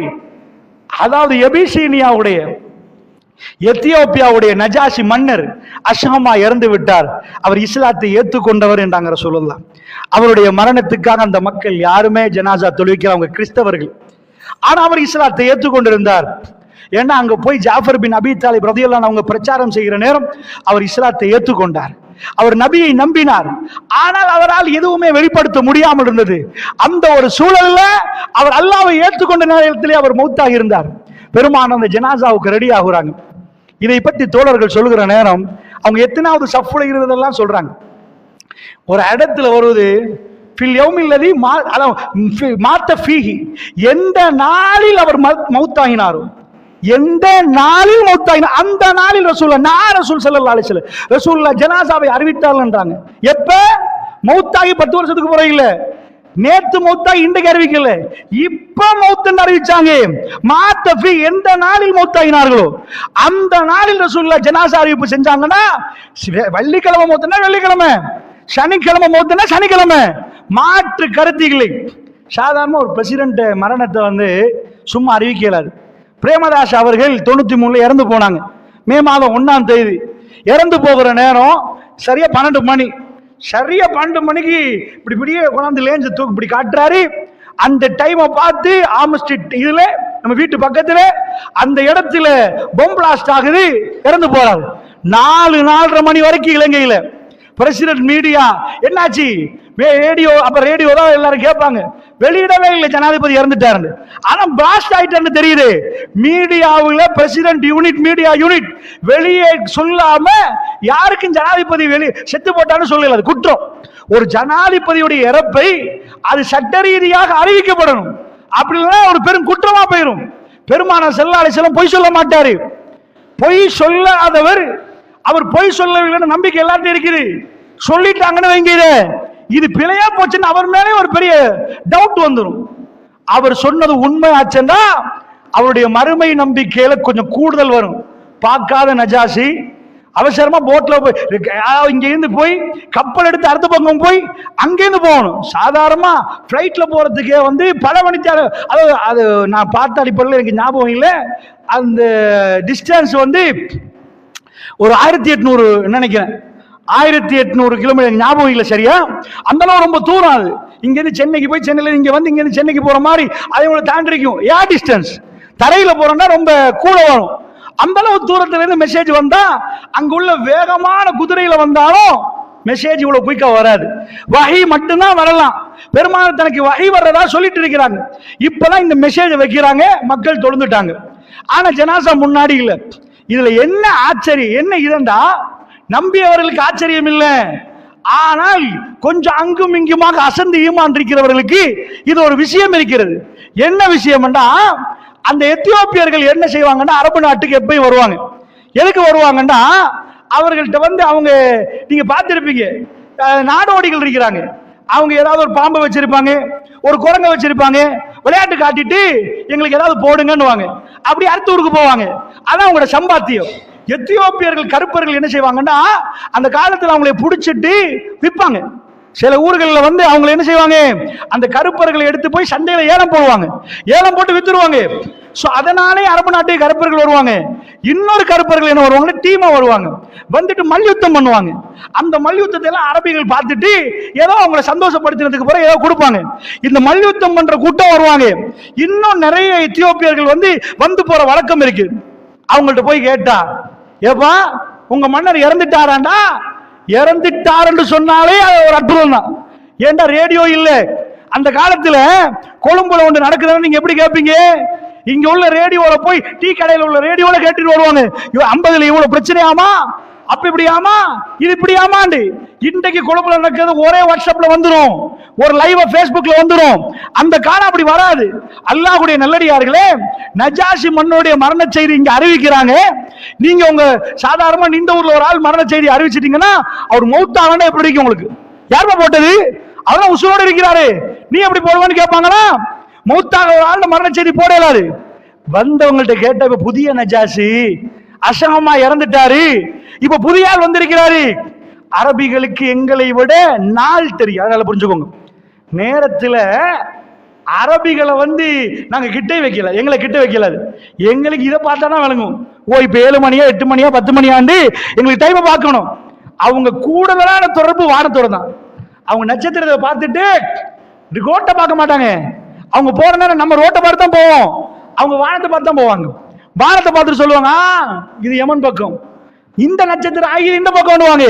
அதாவது எபிசீனியாவுடைய, எத்தியோப்பியாவுடைய நஜாஷி மன்னர் அஷாமா இறந்து விட்டார். அவர் இஸ்லாத்தை ஏற்றுக்கொண்டவர் என்றாங்க ரசூலுல்லாஹ். அவருடைய மரணத்துக்காக அந்த மக்கள் யாருமே ஜனாசா தொழுவிக்கல, அவங்க கிறிஸ்தவர்கள். ஆனா அவர் இஸ்லாத்தை ஏற்றுக்கொண்டிருந்தார். ஏன்னா அங்க போய் ஜாஃபர் பின் அபி தாலிப் ரலியல்லாஹு அன்ஹு அவங்க பிரச்சாரம் செய்கிற நேரம் அவர் இஸ்லாத்தை ஏற்றுக்கொண்டார். அவர் நபியை நம்பினார். ஆனால் அவரால் எதுவுமே வெளிப்படுத்த முடியாமல் இருந்தது. அந்த ஒரு சூழல்ல அவர் அல்லாஹ்வை ஏற்றுக்கொண்ட நேரத்திலே அவர் மௌத்தாக இருந்தார். பெருமான் அந்த ஜனாசாவுக்கு ரெடி ஆகுறாங்க. இதை பற்றி தோழர்கள் சொல்லுகிற நேரம் அவங்க எத்தனாவது சஃப்ல இருந்ததெல்லாம் சொல்றாங்க. ஒரு இடத்துல வருவது எந்த நாளில் அவர் மௌத்தாகினாரோ, எந்த நாளில் மௌத்தாகினார் அந்த நாளில் ரசூலுல்லாஹ் ஸல்லல்லாஹு அலைஹி வஸல்லம் ரசூலுல்லாஹ் ஜனாசாவை அறிவித்தார்கள் என்றாங்க. எப்ப? மௌத்தாகி 10 வருஷத்துக்கு பிறகு இல்ல, நேத்து மௌத்தா இன்றைக்கு அறிவிக்கல, இப்ப மௌத்துன்னு அறிவிச்சாங்க. மாத்தஃபி எந்த நாளில் மௌத்தாகினார்களோ அந்த நாளில் ரசூலுல்லாஹ் ஜனாசா அறிவிப்பு செஞ்சாங்கன்னா, வெள்ளிக்கிழமை மௌத்துனா வெள்ளிக்கிழமை, சனிக்கிழமை மௌத்துனா சனிக்கிழமை, மாற்று கருத்திகளை. சாதாரண ஒரு பிரசிடென்ட் மரணத்தை வந்து சும்மா அறிவிக்க இயலாது. பிரேமதாஸ் அவர்கள் 93 இறந்து போனாங்க. மே மாதம் 1ஆம் தேதி இறந்து போகிற நேரம் சரியா 12 மணி. சரியா 12 மணிக்கு இப்படி இப்படியே கொண்டாந்து லேஞ்சு தூக்கு இப்படி காட்டுறாரு. அந்த டைமை பார்த்து ஆம்ஸ்ட்ரீட் இதுல நம்ம வீட்டு பக்கத்துல அந்த இடத்துல பொம் பிளாஸ்ட் ஆகுது, இறந்து போறாரு. 4-4:30 மணி வரைக்கும் இலங்கையில பிரசிடென்ட் மீடியா என்னாச்சு ரேடியோ, அப்ப ரேடியோ தான் எல்லாரும் கேட்பாங்க, வெளியிடவே இல்லை ஜனாதிபதி இறந்துட்டாரு. ஆனா பிளாஸ்ட் ஆயிட்டான்னு தெரியுது. மீடியாவுல பிரசிடென்ட் யூனிட், மீடியா யூனிட் வெளியே சொல்லாம யாருக்கும் ஜனாதிபதி செத்து போட்டான்னு சொல்லல, அது குற்றம். ஒரு ஜனாதிபதியுடைய இறப்பை அது சட்ட ரீதியாக அறிவிக்கப்படணும். அப்படி இல்லைன்னா ஒரு பெரும் குற்றமா போயிடும். பெருமானார் ஸல்லல்லாஹு அலைஹி வஸல்லம் பொய் சொல்ல மாட்டாரு. பொய் சொல்லாதவர், அவர் பொய் சொல்லவில்லைன்னு நம்பிக்கை எல்லாத்தையும் இருக்குது. சொல்லிட்டாங்கன்னு வைங்க, இது பிழையா போச்சுன்னு அவர் மேலே ஒரு பெரிய டவுட் வந்துடும். அவர் சொன்னது உண்மை ஆச்சுன்னா அவருடைய மறுமை நம்பிக்கையில கொஞ்சம் கூடுதல் வரும். பார்க்காத நஜாசி அவசரமா போட்ல போய் இங்க இருந்து போய் கப்பல் எடுத்து அடுத்த பக்கம் போய் அங்கிருந்து போகணும். சாதாரணமா பிளைட்ல போறதுக்கே வந்து பல மணித்தாரு, அதாவது அது நான் பார்த்த அடிப்படையில் எனக்கு ஞாபகம் இல்லை, அந்த டிஸ்டன்ஸ் வந்து ஒரு 1800 நினைக்கிறேன், 1800 கிலோமீட்டர், ஞாபகம் இல்லை சரியா. அந்த அளவு ரொம்ப தூரம். அது இங்கிருந்து சென்னைக்கு போய் சென்னையில இங்க வந்து இங்கிருந்து சென்னைக்கு போற மாதிரி அதை தாண்டிருக்கும். ஏர் டிஸ்டன்ஸ் தரையில போறோம்னா ரொம்ப கூட வரும். அந்த அளவு தூரத்துல இருந்து மெசேஜ் வந்தா அங்க உள்ள வேகமான குதிரையில வந்தாலும் மெசேஜ் இவ்வளவு குயிக்கா வராது. வஹி மட்டும்தான் வரலாம். பெருமாள் தனக்கு வஹி வர்றதா சொல்லிட்டு இருக்கிறாங்க. இப்பதான் இந்த மெசேஜ் வைக்கிறாங்க, மக்கள் தொழுந்துட்டாங்க. ஆனா ஜனாசா முன்னாடி இல்ல. இதுல என்ன ஆச்சரியம், என்ன இதண்டா, நம்பியவர்களுக்கு ஆச்சரியம் இல்லை, ஆனால் கொஞ்சம் அங்கும் இங்குமாக அசந்து ஈமான் இருக்கிறவர்களுக்கு இது ஒரு விஷயம் இருக்கிறது. என்ன விஷயம்டா, அந்த எத்தியோப்பியர்கள் என்ன செய்வாங்கன்னா அரபு நாட்டுக்கு எப்பயும் வருவாங்க. எதுக்கு வருவாங்கன்னா, அவர்கள்ட்ட வந்து அவங்க நீங்க பார்த்திருப்பீங்க, நாடோடிகள் இருக்கிறாங்க, அவங்க ஏதாவது ஒரு பாம்பை வச்சிருப்பாங்க, ஒரு குரங்கை வச்சிருப்பாங்க, விளையாட்டு காட்டிட்டு எங்களுக்கு ஏதாவது போடுங்கன்னு அப்படி அடுத்த ஊருக்கு போவாங்க. அதான் அவங்களோட சம்பாத்தியம். எத்தியோப்பியர்கள் கருப்பர்கள் என்ன செய்வாங்கன்னா, அந்த காலத்தில் அவங்களை பிடிச்சிட்டு விற்பாங்க. சில ஊர்களில் வந்து அவங்க என்ன செய்வாங்க, அந்த கருப்பர்களை எடுத்து போய் சந்தையில ஏலம் போடுவாங்க, ஏலம் போட்டு வித்துருவாங்க. அதனாலே அரபு நாட்டு கருப்பர்கள் வருவாங்க. இன்னொரு கருப்பர்கள் என்ன வருவாங்க, டீமா வருவாங்க, வந்துட்டு மல்யுத்தம் பண்ணுவாங்க. அந்த மல்யுத்தத்தை எல்லாம் அரபிகள் பார்த்துட்டு ஏதோ அவங்களை சந்தோஷப்படுத்தினதுக்கு பிறகு ஏதோ கொடுப்பாங்க. இந்த மல்யுத்தம் பண்ற கூட்டம் வருவாங்க. இன்னும் நிறைய எத்தியோப்பியர்கள் வந்து போற வழக்கம் இருக்கு. அவங்கள்ட்ட போய் கேட்டா, ஏப்பா உங்க மன்னர் இறந்துட்டாராண்டா? இறந்துட்டாருன்னு சொன்னாலே அது ஒரு அற்புதம் தான். ஏண்டா ரேடியோ இல்ல அந்த காலத்துல. கொழும்புல ஒன்று நடக்குதுன்னு நீங்க எப்படி கேட்பீங்க? இங்க உள்ள ரேடியோல போய் டீ கடையில் உள்ள ரேடியோல கேட்டுட்டு வருவாங்க. 50ல இவ்வளவு பிரச்சனையாமா, அப்ப இப்படியாமா, இது இப்படியாமாண்டு. இன்றைக்கு கொழும்புல நடக்கிறது ஒரே வாட்ஸ்அப்ல வந்துடும், ஒரு லைவ் ஃபேஸ்புக்ல வந்துடும். அந்த காலம் அப்படி வராது. அல்லாஹ்வுடைய நல்லடியார்களே, நஜாஷி மன்னனுடைய மரண செய்தி இங்க அறிவிக்கிறாங்க. நீங்க உங்க சாதாரணமா இந்த ஊர்ல ஒரு ஆள் மரண செய்தி அறிவிச்சிட்டீங்கன்னா அவர் மௌத்தாகனா எப்படி இருக்கு உங்களுக்கு? யாருமா போட்டது? அவதான் உசுரோடு இருக்கிறாரு, நீ எப்படி போடுவான்னு கேட்பாங்களா? மௌத்தாக ஒரு ஆள் மரண செய்தி போடலாது. வந்தவங்கள்ட்ட கேட்ட, இப்ப புதிய நஜாஷி அசகமா இறந்துட்டாரு, இப்ப புதிய ஆள் வந்திருக்கிறாரு. அரபிகளுக்கு எங்களை விட நாள் தெரியும், அதனால புரிஞ்சுக்கோங்க. நேரத்துல அரபிகளை நாங்க கிட்டே வைக்கல, எங்களை கிட்ட வைக்கல. எங்களுக்கு இதை பார்த்தா தான் விளங்கும். ஓ இப்ப 7 மணியா 8 மணியா 10 மணியாண்டு எங்களுக்கு டைமை பார்க்கணும். அவங்க கூடுதலான தொடர்பு வானத்தோட தான். அவங்க நட்சத்திரத்தை பார்த்துட்டு ரோட்டை பார்க்க மாட்டாங்க. அவங்க போற நேரம் நம்ம ரோட்டை பார்த்து தான் போவோம், அவங்க வானத்தை பார்த்து தான் போவாங்க. வானத்தை பார்த்துட்டு சொல்லுவாங்க, இது யமன் பக்கம், இந்த நட்சத்திரம் ஆகிய இந்த பக்கம் பண்ணுவாங்க.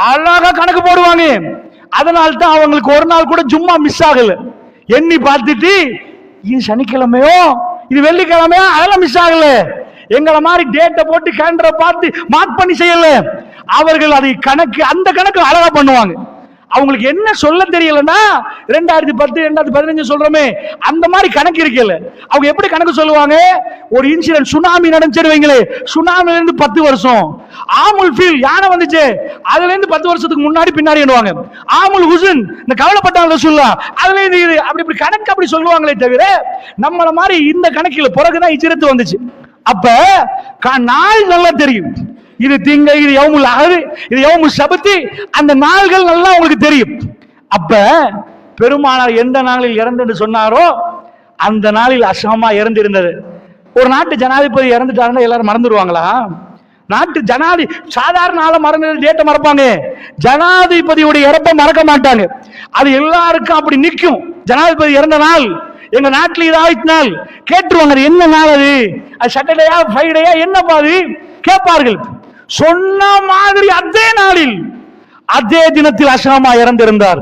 அழகா கணக்கு போடுவாங்க. அதனால தான் அவங்களுக்கு ஒரு நாள் கூட ஜும்மா மிஸ் ஆகல. எண்ணி பார்த்துட்டு இது சனிக்கிழமையோ இது வெள்ளிக்கிழமையோ அதெல்லாம் மிஸ் ஆகல. எங்களை மாதிரி டேட்டை போட்டு கேலண்டரை பார்த்து மார்க் பண்ணி செய்யல. அவர்கள் அதை கணக்கு, அந்த கணக்கு அழகா பண்ணுவாங்க. அவங்களுக்கு என்ன சொல்ல தெரியலன்னா 2010 2015 சொல்றோமே அந்த மாதிரி கணக்கு இருக்கல. அவங்க எப்படி கணக்கு சொல்லுவாங்க? ஒரு இன்சிடென்ட் சுனாமி நடந்துச்சு வைங்களே, சுனாமில இருந்து 10 வருஷம். ஆமுல் ஃபீல் யானை வந்துச்சு, அதுல இருந்து 10 வருஷத்துக்கு முன்னாடி பின்னாடி என்னவாங்க. ஆமுல் ஹுசன் இந்த கவலைப்பட்டாங்க சொல்லலாம், அதுல இருந்து இது அப்படி கணக்கு அப்படி சொல்லுவாங்களே தவிர நம்மள மாதிரி இந்த கணக்கில் பிறகுதான் இஜ்ரத் வந்துச்சு. அப்ப நாள் நல்லா தெரியும். இது திங்க, இது யௌமுல் அஹத், இது யௌமுல் சபத், அந்த நாள்கள் நல்லா உங்களுக்கு தெரியும். அப்ப பெருமானார் எந்த நாளில் இறந்து சொன்னாரோ அந்த நாளில் அசகமா இறந்திருந்தது. ஒரு நாட்டு ஜனாதிபதி இறந்துட்டாருன்னா எல்லாரும் மறந்துடுவாங்களா? நாட்டு ஜனாதி சாதாரண ஆள மறந்து டேட்டை மறப்பாங்க, ஜனாதிபதியுடைய இறப்பை மறக்க மாட்டாங்க. அது எல்லாருக்கும் அப்படி நிற்கும். ஜனாதிபதி இறந்த நாள் எங்க நாட்டில் இதாயிட்டு நாள் கேட்டுருவாங்க, என்ன நாள் அது சாட்டர்டேயா ஃப்ரைடேயா என்னப்பா அது கேட்பார்கள். சொன்ன மாதிரி அதே நாளில் அதே தினத்தில் அசகமா இறந்திருந்தார்.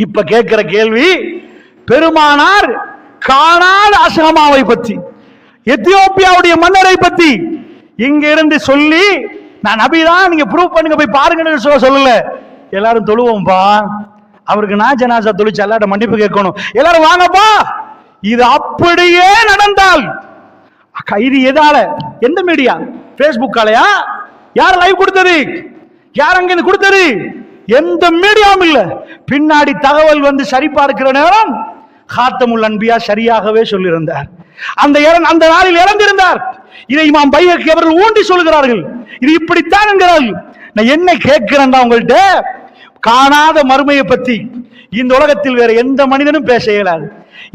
இப்ப கேட்கிற கேள்வி, பெருமானார் காணாத அசகமாவை பத்தி, எத்தியோப்பியாவுடைய மன்னரை பத்தி இங்க இருந்து சொல்லி நான் நபிதான் நீங்க ப்ரூவ் பண்ணுங்க போய் பாருங்கன்னு சொல்லல. எல்லாரும் தொழுவோம்பா, அவருக்கு நான் ஜனாசா தொழிச்சு எல்லாட்ட மன்னிப்பு கேட்கணும், எல்லாரும் வாங்கப்பா. இது அப்படியே நடந்தால் இது எதால? எந்த மீடியா? பேஸ்புக்காலயா? யார் லைவ் கொடுத்தது? யார் அங்க கொடுத்தது? எந்த மீடியாவும் இல்ல. பின்னாடி தகவல் சரி பார்க்கிற நேரம் காத்தமுல் அன்பியா சரியாகவே சொல்லியிருந்தார். அந்த நாளில் இறந்திருந்தார். இதை இமாம் பைஹக்கி அவர்கள் ஊண்டி சொல்கிறார்கள். இது இப்படித்தான் என்கிறார்கள். நான் என்ன கேட்கிறேன்டா உங்கள்கிட்ட, காணாத மறுமையை பத்தி இந்த உலகத்தில் வேற எந்த மனிதனும் பேச இயலாது.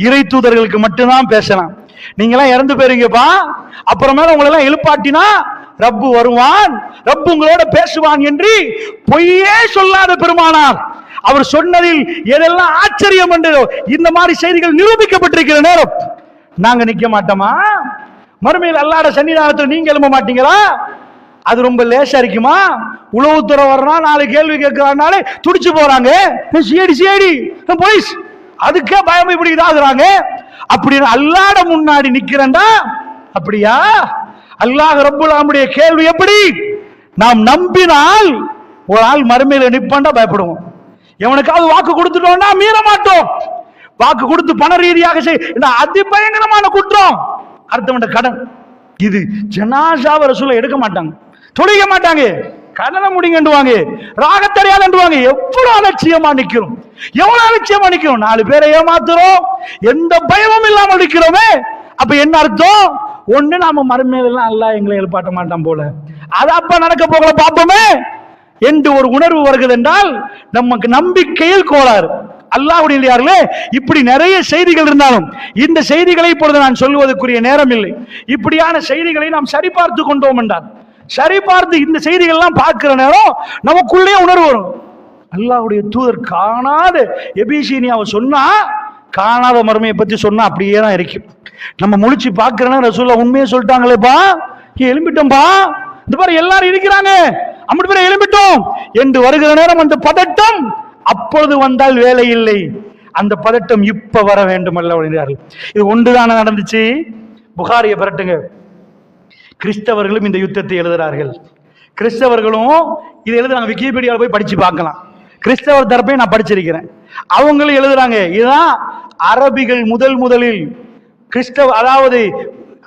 இறை தூதர்களுக்கு மட்டும்தான் பேசலாம். நீங்க எல்லாம் இறந்து போயிருங்கப்பா, அப்புறமேல உங்களை எல்லாம் எழுப்பாட்டினா ரப்பு வருவான், ரப்பு உங்களோட பேசுவான் என்று பொய்யே சொல்லாத பெருமானார் அவர் சொன்னதில் எதெல்லாம் ஆச்சரியம் என்று இந்த மாதிரி செய்திகள் நிரூபிக்கப்பட்டிருக்கிற நேரம் நாங்க நிக்க மாட்டோமா? மறுமையில் அல்லாஹ்வுடைய சன்னிதானத்தில் நீங்க எழும்ப மாட்டீங்களா? அது ரொம்ப லேசா இருக்குமா? உளவுத்துறை வர்றா 4 கேள்வி கேட்கிறானாலே துடிச்சு போறாங்க. சிஐடி போலீஸ் அதுக்கே பயம் இப்படி இதாகுறாங்க. அப்படின்னு அல்லாஹ்ட முன்னாடி நிக்கிறேன்டா, அப்படியா? அல்லாஹ் ரப்புல் ஆலமீனுடைய கேள்வி எப்படி? நாம் நம்பினால் ஒரு ஆள் மறுமையில நிப்பாண்டா பயப்படுவோம். எவனுக்காவது வாக்கு கொடுத்துட்டோம்னா மீற மாட்டோம். வாக்கு கொடுத்து பண ரீதியாக அதிபயங்கரமான குற்றம், அடுத்தவன் கடன். இது ஜனாசாவை ரசூலுல்லாஹ் எடுக்க மாட்டாங்க, தொழிக மாட்டாங்க, கடனை முடிங்கன்றுவாங்க, ராகத்தடையாதுன்றுவாங்க. எவ்வளவு அலட்சியமா நிக்கிறோம், எவ்வளவு அலட்சியமா நிக்கிறோம். 4 பேரை ஏமாத்துறோம், எந்த பயமும் இல்லாமல் நிக்கிறோமே. அப்ப என்ன அர்த்தம்? ஒண்ணு நாம மறுமையிலாம் அல்லாஹ் எங்களை எழுப்பாட்ட மாட்டான் போல, அது அப்ப நடக்க போகல பாப்போமே என்று ஒரு உணர்வு வருகிறது என்றால் நமக்கு நம்பிக்கையில் கோளாறு. அல்லாஹ்வுடையார்களே, இப்படி நிறைய செய்திகள் இருந்தாலும் இந்த செய்திகளை இப்பொழுது நான் சொல்வதற்குரிய நேரம் இல்லை. இப்படியான செய்திகளை நாம் சரிபார்த்து கொண்டோம் என்றால், சரிபார்த்து இந்த செய்திகள் எல்லாம் பார்க்கிற நேரம் நமக்குள்ளே உணர்வு வரும். அல்லாஹ்வுடைய தூதர் காணாத எபிசீனியாவை சொன்னா, காணாத மர்மையை பத்தி சொன்னா அப்படியே தான் இருக்கும். நம்ம முழிச்சு பார்க்கிறேன்னா ரசூலுல்லாஹ் உண்மையை சொல்லிட்டாங்களேப்பா, எழும்பிட்டோம்பா, இந்த மாதிரி எல்லாரும் இருக்கிறாங்க, அப்படி பேர் எழும்பிட்டோம் என்று வருகிற நேரம் அந்த பதட்டம் அப்பொழுது வந்தால் வேலை இல்லை. அந்த பதட்டம் இப்ப வர வேண்டும் அல்ல. இது ஒன்றுதானே நடந்துச்சு. புகாரியை பரட்டுங்க. கிறிஸ்தவர்களும் இந்த யுத்தத்தை எழுதுறார்கள். கிறிஸ்தவர்களும் இது எழுதுறாங்க. விக்கிபீடியாவில் போய் படிச்சு பார்க்கலாம். கிறிஸ்தவர் தரப்பை நான் படிச்சிருக்கிறேன். அவங்களும் எழுதுறாங்க. இதுதான் அரபிகள் முதலில் கிறிஸ்தவ, அதாவது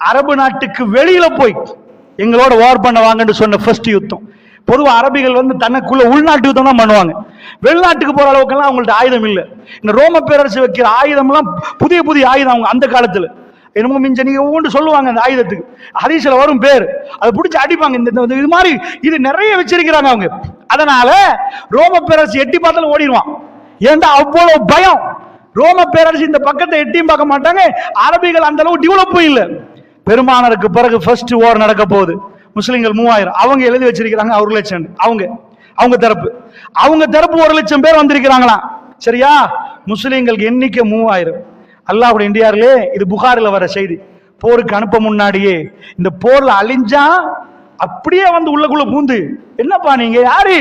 அரபு நாட்டுக்கு வெளியில போய் எங்களோட வார் பண்ண வாங்கன்னு சொன்ன ஃபர்ஸ்ட் யுத்தம். பொதுவாக அரபிகள் தனக்குள்ள உள்நாட்டு யுத்தம் தான் பண்ணுவாங்க. வெளிநாட்டுக்கு போற அளவுக்கு அவங்கள்ட்ட ஆயுதம் இல்லை. இந்த ரோம பேரரசு வைக்கிற ஆயுதம் எல்லாம் புதிய ஆயுதம். அவங்க அந்த காலத்துல என்னமோ மிஞ்ச நீங்க ஒவ்வொன்று சொல்லுவாங்க. அந்த ஆயுதத்துக்கு ஹதீஸ்ல வரும் பேர், அதை பிடிச்சி அடிப்பாங்க. இந்த இது மாதிரி இது நிறைய வச்சிருக்கிறாங்க அவங்க. அதனால ரோம பேரரசு எட்டி பார்த்தாலும் ஓடிடுவான். ஏன்டா அவ்வளவு பயம். ரோம பேரரசு இந்த பக்கத்தை எட்டியும் பார்க்க மாட்டாங்க. அரபிகள் அந்த அளவு டெவலப்பும் இல்லை. பெருமானருக்கு பிறகு ஃபர்ஸ்ட் வார் நடக்க போகுது. முஸ்லிம்கள் 3000, அவங்க எழுதி வச்சிருக்கிறாங்க 1,00,000. அவங்க தரப்பு 1,00,000 பேர் வந்திருக்கிறாங்களாம். சரியா? முஸ்லிம்களுக்கு எண்ணிக்கை 3000. அல்லாஹ்வுடைய இந்தியாவிலே இது புகாரில் வர செய்தி. போருக்கு அனுப்ப முன்னாடியே இந்த போர்ல அழிஞ்சா அப்படியே உள்ளக்குள்ள பூந்து, என்னப்பா நீங்க யாரு?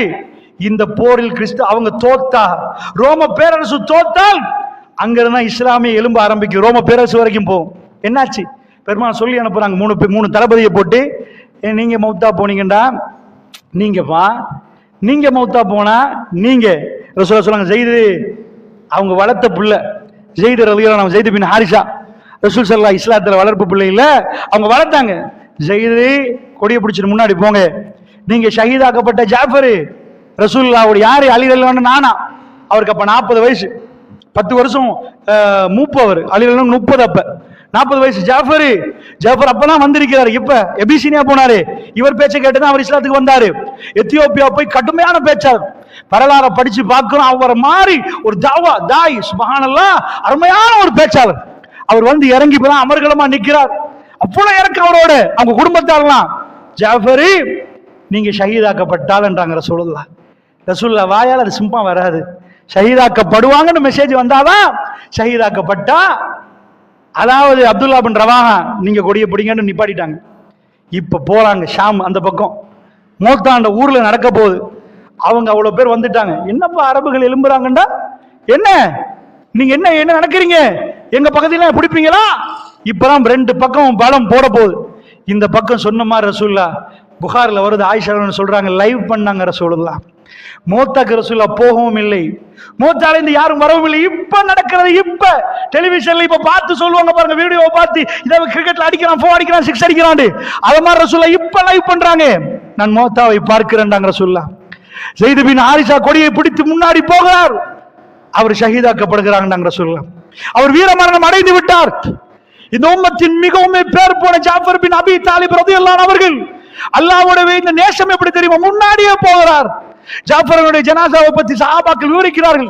இந்த போரில் அவங்க தோத்தா, ரோம பேரரசு தோத்தால் அங்கிருந்தா இஸ்லாமிய எலும்ப ஆரம்பிக்கும். ரோம பேரரசு வரைக்கும் போகும். என்னாச்சு? பெருமாள் சொல்லி அனுப்புறாங்க. 3 தளபதியை போட்டு, நீங்க மௌத்தா போனீங்கடா, நீங்க மௌத்தா போனா நீங்க ரசூலுல்லாஹ் சொல்றாங்க, ஜெயிது அவங்க வளர்த்த பிள்ளை, ஜெயிது ரலியல்லாஹு அன்ஹு, ஜெயிது பின் ஹாரிஸா, ரசூல் ஸல்லல்லாஹு அலைஹி வஸல்லம் வளர்ப்பு பிள்ளை இல்ல, அவங்க வளர்த்தாங்க. ஜெயிது கொடியை பிடிச்சிட்டு முன்னாடி போங்க. நீங்க ஷஹீதாக்கப்பட்ட ஜாஃபர், ரசூலுல்லாஹ்வுடைய யாரு? அலி ரலியல்லாஹு அன்ஹு நானா. அவருக்கு அப்ப 40 வயசு, 10 வருஷம் மூப்பவர். அலி ரலியல்லாஹு அன்ஹு 30, அப்ப 40 வயசு. ஜாஃபர் அப்பதான் வந்திருக்கிறாரு. இப்ப எபிசீனியா போனாரு. இவர் பேச்சை கேட்டுதான் அவர் இஸ்லாத்துக்கு வந்தாரு. எத்தியோப்பியா போய் கடுமையான பேச்சாளர். வரலாற படிச்சு பார்க்கிறோம். அவர் மாறி ஒரு தாய், சுப்ஹானல்லாஹ், அருமையான ஒரு பேச்சாளர். அவர் இறங்கி போதான் அமர்கலமா நிக்கிறார். அவ்வளவு இறக்க அவரோட. அவங்க குடும்பத்தாரெல்லாம், ஜாஃபரு நீங்க ஷஹீதாக்கப்பட்டால் என்றாங்க ரசூலுல்லாஹ் வாயால் அது சும்மா வராது. ஷஹீதாக்கப்படுவாங்கன்னு மெசேஜ் வந்தாதான் ஷஹீதாக்கப்பட்டா. அதாவது அப்துல்லா பின் ரவாஹா நீங்க கொடியை பிடிங்கன்னு நிப்பாட்டிட்டாங்க. இப்ப போறாங்க ஷாம் அந்த பக்கம். மோத்தாண்ட ஊர்ல நடக்க போகுது. அவங்க அவ்வளவு பேர் வந்துட்டாங்க. என்னப்பா அரபுகள் எழும்புறாங்கண்டா, என்ன நீங்க என்ன நடக்கிறீங்க? எங்க பக்கத்துல பிடிப்பீங்களா? இப்பதான் 2 பக்கம் பலம் போட போகுது. இந்த பக்கம் சொன்ன மாதிரி ரசூலுல்லாஹ் புகாரில் வருது. ஆயிஷா சொல்றாங்க, லைவ் பண்ணாங்க ரசூலுல்லாஹ். மோத்தாக்கு ரசூலுல்லாஹ் போகவும் இல்லை, மோத்தால இருந்து யாரும் வரவும் இல்லை. இப்ப நடக்கிறது, இப்ப டெலிவிஷன்ல இப்ப பார்த்து சொல்லுவாங்க பாருங்க, வீடியோவை பார்த்து, இதை கிரிக்கெட்ல அடிக்கிறான், 4 அடிக்கிறான், 6 அடிக்கிறான், அது மாதிரி ரசூலுல்லாஹ் இப்ப லைவ் பண்றாங்க. நான் மோத்தாவை பார்க்கிறேன்டாங்க ரசூலுல்லாஹ். ஸைத் பின் ஹாரிஸா கொடியை பிடித்து முன்னாடி போகிறார். அவர் ஷஹீதாக்கப்படுகிறாங்க ரசூலுல்லாஹ். அவர் வீரமரணம் அடைந்து விட்டார். இந்த உம்மத்தின் மிகவும் பேர் போன ஜாஃபர் பின் அபி தாலிப் ரலியல்லாஹு அன்ஹு அவர்கள் அல்லாஹ்வுடைய இந்த நேசம் எப்படி தெரியுமா? முன்னாடியே போகிறார். ஜாஃபருடைய ஜனாசாவை பற்றி சஹாபாக்கள் விவரிக்கிறார்கள்.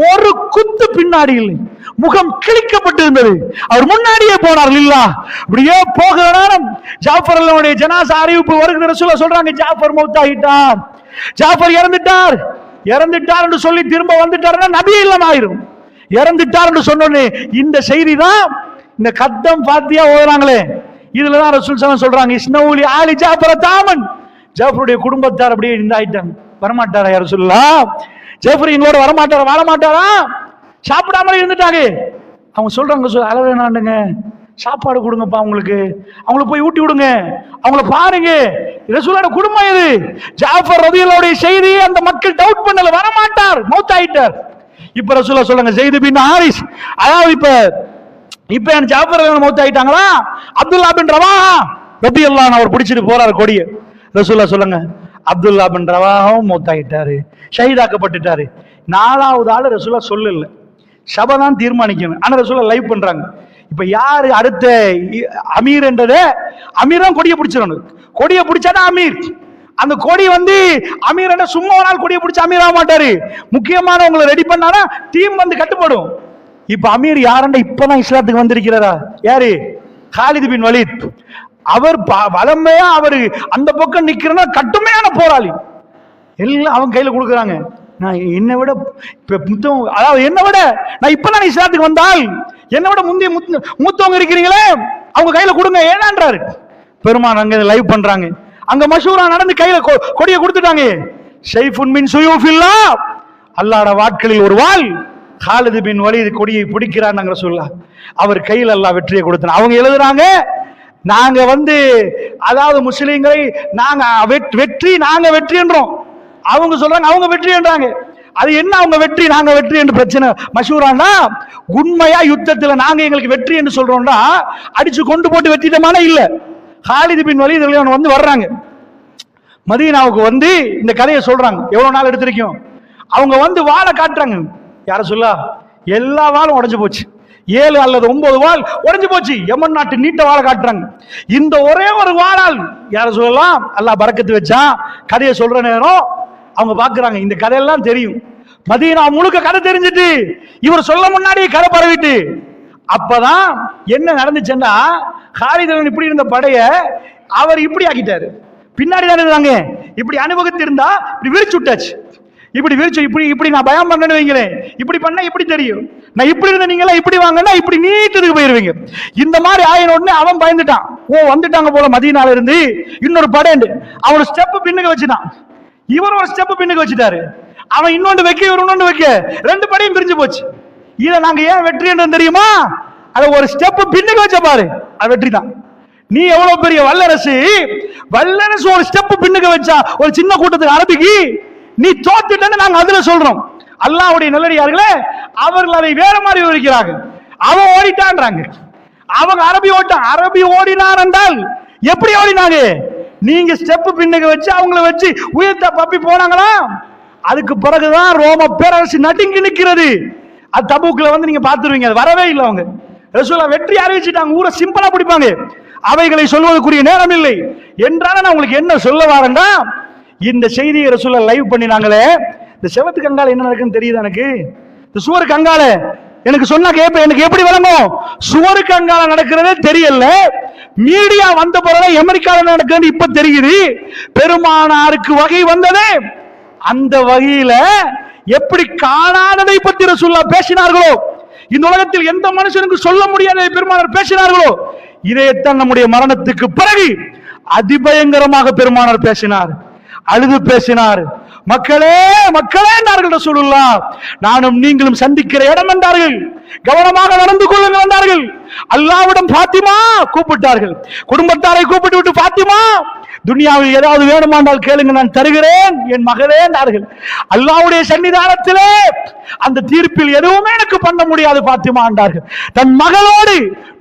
ஒரு குத்து பின்னாடி இல்லை, முகம் கிழிக்கப்பட்டிருந்தது. அவர் முன்னாடியே போனார். இல்லா அப்படியே போகிற நேரம் ஜாஃபருடைய ஜனாசா அறிவிப்பு வருகிற ரசூலுல்லாஹ் சொல்றாங்க, ஜாஃபர் மௌத்தாகிட்டார், ஜாஃபர் இறந்துட்டார் என்று சொல்லி திரும்ப வந்துட்டாருன்னா நபி இல்லம் ஆயிரும். இறந்துட்டார் என்று சொன்னோன்னே இந்த செய்தி தான் இந்த கத்தம் பாத்தியா ஓதுறாங்களே, இதுலதான் ரசூல் ஸல்லல்லாஹு சொல்றாங்க, இஸ்னவுலி ஆலி ஜாஃபர் தாமன். ஜாஃபருடைய குடும்பத்தார் அப்படியே இந்தாயிட்டாங்க. வரமாட்டாரா யார் ரசூலுல்லாஹ்? ஜாஃபர் இங்கோட வரமாட்டாரா, வாழ மாட்டாரா? சாப்பிடாமலே இருந்துட்டாங்க. அவங்க சொல்றாங்க, அளவேனாண்டுங்க, சாப்பாடு கொடுங்கப்பா, அவங்களுக்கு போய் ஊட்டி விடுங்க, அவங்கள பாருங்க. ரசூலுல்லாஹ் குடும்பம் இது. ஜாஃபர் ரலியல்லாஹு செய்தி அந்த மக்கள் டவுட் பண்ணல, வரமாட்டார், மௌத்தாயிட்டார். இப்ப ரசூலுல்லாஹ் சொல்றாங்க, ஸைத் பின் ஹாரிஸ், அதாவது இப்ப என் ஜாஃபர் மௌத்தாயிட்டாங்களா? அப்துல்லா பின் ரவாஹா ரலியல்லாஹு அன்ஹு அவர் பிடிச்சிட்டு போறாரு கொடியை. ரசூலுல்லாஹ் சொல்லுங்க, அப்துல்லா பின் ரவாஹாவும் மௌத்தாயிட்டாரு, ஷஹீதாக்கப்பட்டுட்டாரு. 4வது ஆளு ரசூலுல்லாஹ் சொல்லல, சபதான் தீர்மானிக்கணும். ஆனா ரசூலுல்லாஹ் லைவ் பண்றாங்க. இப்ப யாரு அடுத்த அமீர் என்றதை, அமீர் தான் கொடியை பிடிச்சிடணும். கொடியை பிடிச்சாதான் அமீர். அந்த கொடி வந்து அமீர் என்ன சும்மா ஒரு நாள் கொடியை பிடிச்சி அமீர் ஆக மாட்டாரு. முக்கியமானவங்களை ரெடி பண்ணானா டீம் வந்து கட்டுப்படும். இப்ப அமீர் யாருன்னா இப்பதான் இஸ்லாத்துக்கு வந்திருக்கிறாரா? யாரு? Khalid bin Walid. அவர் வளமையா அவரு அந்த பக்கம் நிக்கிறனா கட்டுமையான போராளி. எல்லாம் அவங்க கையில கொடுக்குறாங்க. நான் என்னை விட அதாவது என்னை விட நான் இப்பதான் இஸ்லாத்துக்கு வந்தால் என்னை விட முந்தைய மூத்தவங்க இருக்கிறீங்களே அவங்க கையில கொடுங்க ஏனான்றாரு. பெருமான் அங்க லைவ் பண்றாங்க. அங்க மஷூரா நடந்து கையில கொடியை கொடுத்துட்டாங்க. ஷைஃபுன் மின் சுயூஃபில்லா, அல்லாஹ்வுடைய வாட்களில் ஒரு வாள். காலித் பின் வலீத் கொடியை பிடிக்கிறாங்க சொல்லா. அவர் கையில் அல்லாஹ் வெற்றியை கொடுத்தாங்க. அவங்க எழுதுறாங்க, நாங்க வந்து அதாவது முஸ்லிம்களை நாங்க வெற்றி நாங்க வெற்றி என்றோம். அவங்க சொல்றாங்க அவங்க வெற்றி என்றாங்க. அது என்ன அவங்க வெற்றி நாங்க வெற்றி என்று பிரச்சனை மஷூரானா? உண்மையா யுத்தத்தில் நாங்க எங்களுக்கு வெற்றி என்று சொல்றோம்னா அடிச்சு கொண்டு போட்டு வெற்றிட்டமான இல்ல. காலித் பின் வலீத் வந்து வர்றாங்க மதீனாவுக்கு, வந்து இந்த கதையை சொல்றாங்க. எவ்வளவு நாள் எடுத்திருக்கோம். அவங்க வந்து வாளை காட்டுறாங்க. யார சொல்லா? எல்லா வாளும் உடைஞ்சு போச்சு. 7 அல்லது 9 வாள் உடைஞ்சு போச்சு. யமன் நாட்டு நீட்ட வாழை காட்டுறாங்க. இந்த ஒரே ஒரு வாளால் யார சொல்லலாம்? அல்லாஹ் பரக்கத்து வச்சா. கதையை சொல்ற நேரம் அவங்க பாக்குறாங்க இந்த கதையெல்லாம் தெரியும். மதீனா முழுக்க கதை தெரிஞ்சிட்டு இவர் சொல்ல முன்னாடியே கதை பரவிட்டு. அப்பதான் என்ன நடந்துச்சுன்னா, காலித் இப்படி இருந்த படைய அவர் இப்படி ஆக்கிட்டாரு. பின்னாடி தான் இருந்தாங்க. இப்படி அனுபவத்து இருந்தா இப்படி விரிச்சு விட்டாச்சு. இப்படி விரிச்சு இப்படி இப்படி நான் பயம் பண்ணேன்னு வைங்களேன், இப்படி பண்ணா இப்படி தெரியும். நான் இப்படி இருந்த நீங்களா இப்படி வாங்கன்னா இப்படி நீட்டதுக்கு போயிருவீங்க. இந்த மாதிரி ஆயின உடனே அவன் பயந்துட்டான். ஓ வந்துட்டாங்க போல மதீனால இருந்து இன்னொரு படைண்டு. அவன் ஸ்டெப் பின்னுக்கு வச்சுட்டான். இவர் ஒரு ஸ்டெப் பின்னுக்கு வச்சுட்டாரு. அவன் இன்னொன்று வைக்க இவர் இன்னொன்று வைக்க 2 படையும் பிரிஞ்சு போச்சு. இதை நாங்க ஏன் வெற்றி என்று தெரியுமா? அதை ஒரு ஸ்டெப் பின்னுக்கு வச்ச பாரு, அது வெற்றி தான். நீ எவ்வளவு பெரிய வல்லரசு, வல்லரசு ஒரு ஸ்டெப் பின்னுக்கு வச்சா ஒரு சின்ன கூட்டத்துக்கு அரபிக்கு நீ தோத்துட்டன்னு நாங்க அதுல சொல்றோம். அல்லாஹ்வுடைய நல்லடியார்களே, அவர்கள் அதை வேற மாதிரி விவரிக்கிறாங்க. அவன் ஓடிட்டான்றாங்க. அவங்க அரபி ஓட்டான். அரபி ஓடினார் என்றால் எப்படி ஓடினாங்க? நீங்க ஸ்டெப் பின்னுக்கு வச்சு அவங்கள வச்சு உயர்த்த பப்பி போனாங்களா? அதுக்கு பிறகுதான் ரோம பேரரசு நடுங்கி நிற்கிறது. அது தபூக்ல வந்து நீங்க பாத்துருவீங்க. அது வரவே இல்லை. அவங்க ரசூலுல்லாஹ் வெற்றி அறிவிச்சுட்டாங்க. ஊரை சிம்பிளா பிடிப்பாங்க. அவைகளை சொல்வதற்குரிய நேரம் இல்லை என்றாலும் நான் உங்களுக்கு என்ன சொல்ல வரேன்டா, இந்த செய்தியை ரசூலுல்லாஹ் லைவ் பண்ணினாங்களே, இந்த செவத்துக்கு அங்கால என்ன நடக்குன்னு தெரியுது எனக்கு. இந்த சுவருக்கு அங்கால எனக்கு சொன்னா கேட்பேன். எனக்கு எப்படி விளங்கும்? சுவருக்கு அங்கால நடக்கிறதே தெரியல. மீடியா வந்த பிறகு அமெரிக்காவில் நடக்கிறது இப்ப தெரியுது. பெருமானாருக்கு வகை வந்ததே அந்த வகையில எப்படி காணாததை பற்றி ரசூலுல்லாஹ் பேசினார்களோ, இந்த உலகத்தில் எந்த மனுஷனுக்கு சொல்ல முடியாத பெருமானார் பேசினார்களோ, இதைத்தான் நம்முடைய மரணத்துக்கு பிறகு அதிபயங்கரமாக பெருமானார் பேசினார். அழுது பேசினார். மக்களே மக்களே என்றார்கள் ரசூலுல்லாஹ். நானும் நீங்களும் சந்திக்கிற இடம் என்றார்கள். கவனமாக நடந்து கொள்ளுங்கள் என்றார்கள். அல்லாஹ்விடம் பாத்திமா கூப்பிட்டார்கள். குடும்பத்தாரை கூப்பிட்டு விட்டு பாத்திமா துனியாவில் ஏதாவது வேணுமானால் கேளுங்க, நான் தருகிறேன் என் மகளே என்றார்கள். அல்லாஹ்வுடைய சன்னிதானத்திலே அந்த தீர்ப்பில் எதுவுமே எனக்கு பண்ண முடியாது பாத்திமா என்றார்கள். தன் மகளோடு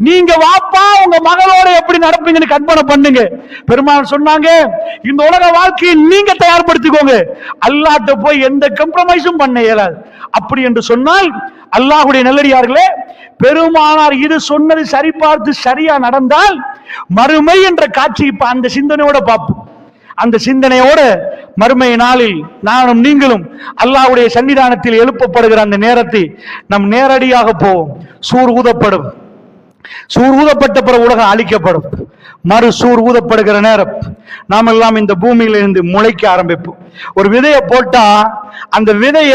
நீங்க வாப்பா உங்க மகளோட எப்படி நடப்பீங்கன்னு கற்பனை பண்ணுங்க. பெருமாள் சொன்னாங்க, இந்த உலக வாழ்க்கையை நீங்க தயார்படுத்திக்கோங்க, அல்லாஹ்ட்ட போய் எந்த கம்ப்ரமைஸும் பண்ண இயலாது. அப்படி என்று சொன்னால் அல்லாஹ்வுடைய நல்லடியார்களே, பெருமானார் இது சொன்னது சரி பார்த்து சரியா நடந்தால் மறுமை என்ற காட்சி இப்ப அந்த சிந்தனையோட பார்ப்போம். அந்த சிந்தனையோட மறுமை நாளில் நானும் நீங்களும் அல்லாஹ்வுடைய சன்னிதானத்தில் எழுப்பப்படுகிற அந்த நேரத்தை நம் நேரடியாக போவோம். சூர் ஊதப்படும். சூர் ஊதப்பட்ட பிறகு உலகம் அழிக்கப்படும். மறு சூர் ஊதப்படுகிற நேரம் நாம் எல்லாம் இந்த பூமியிலிருந்து முளைக்க ஆரம்பிப்போம். ஒரு விதையை போட்டா அந்த விதை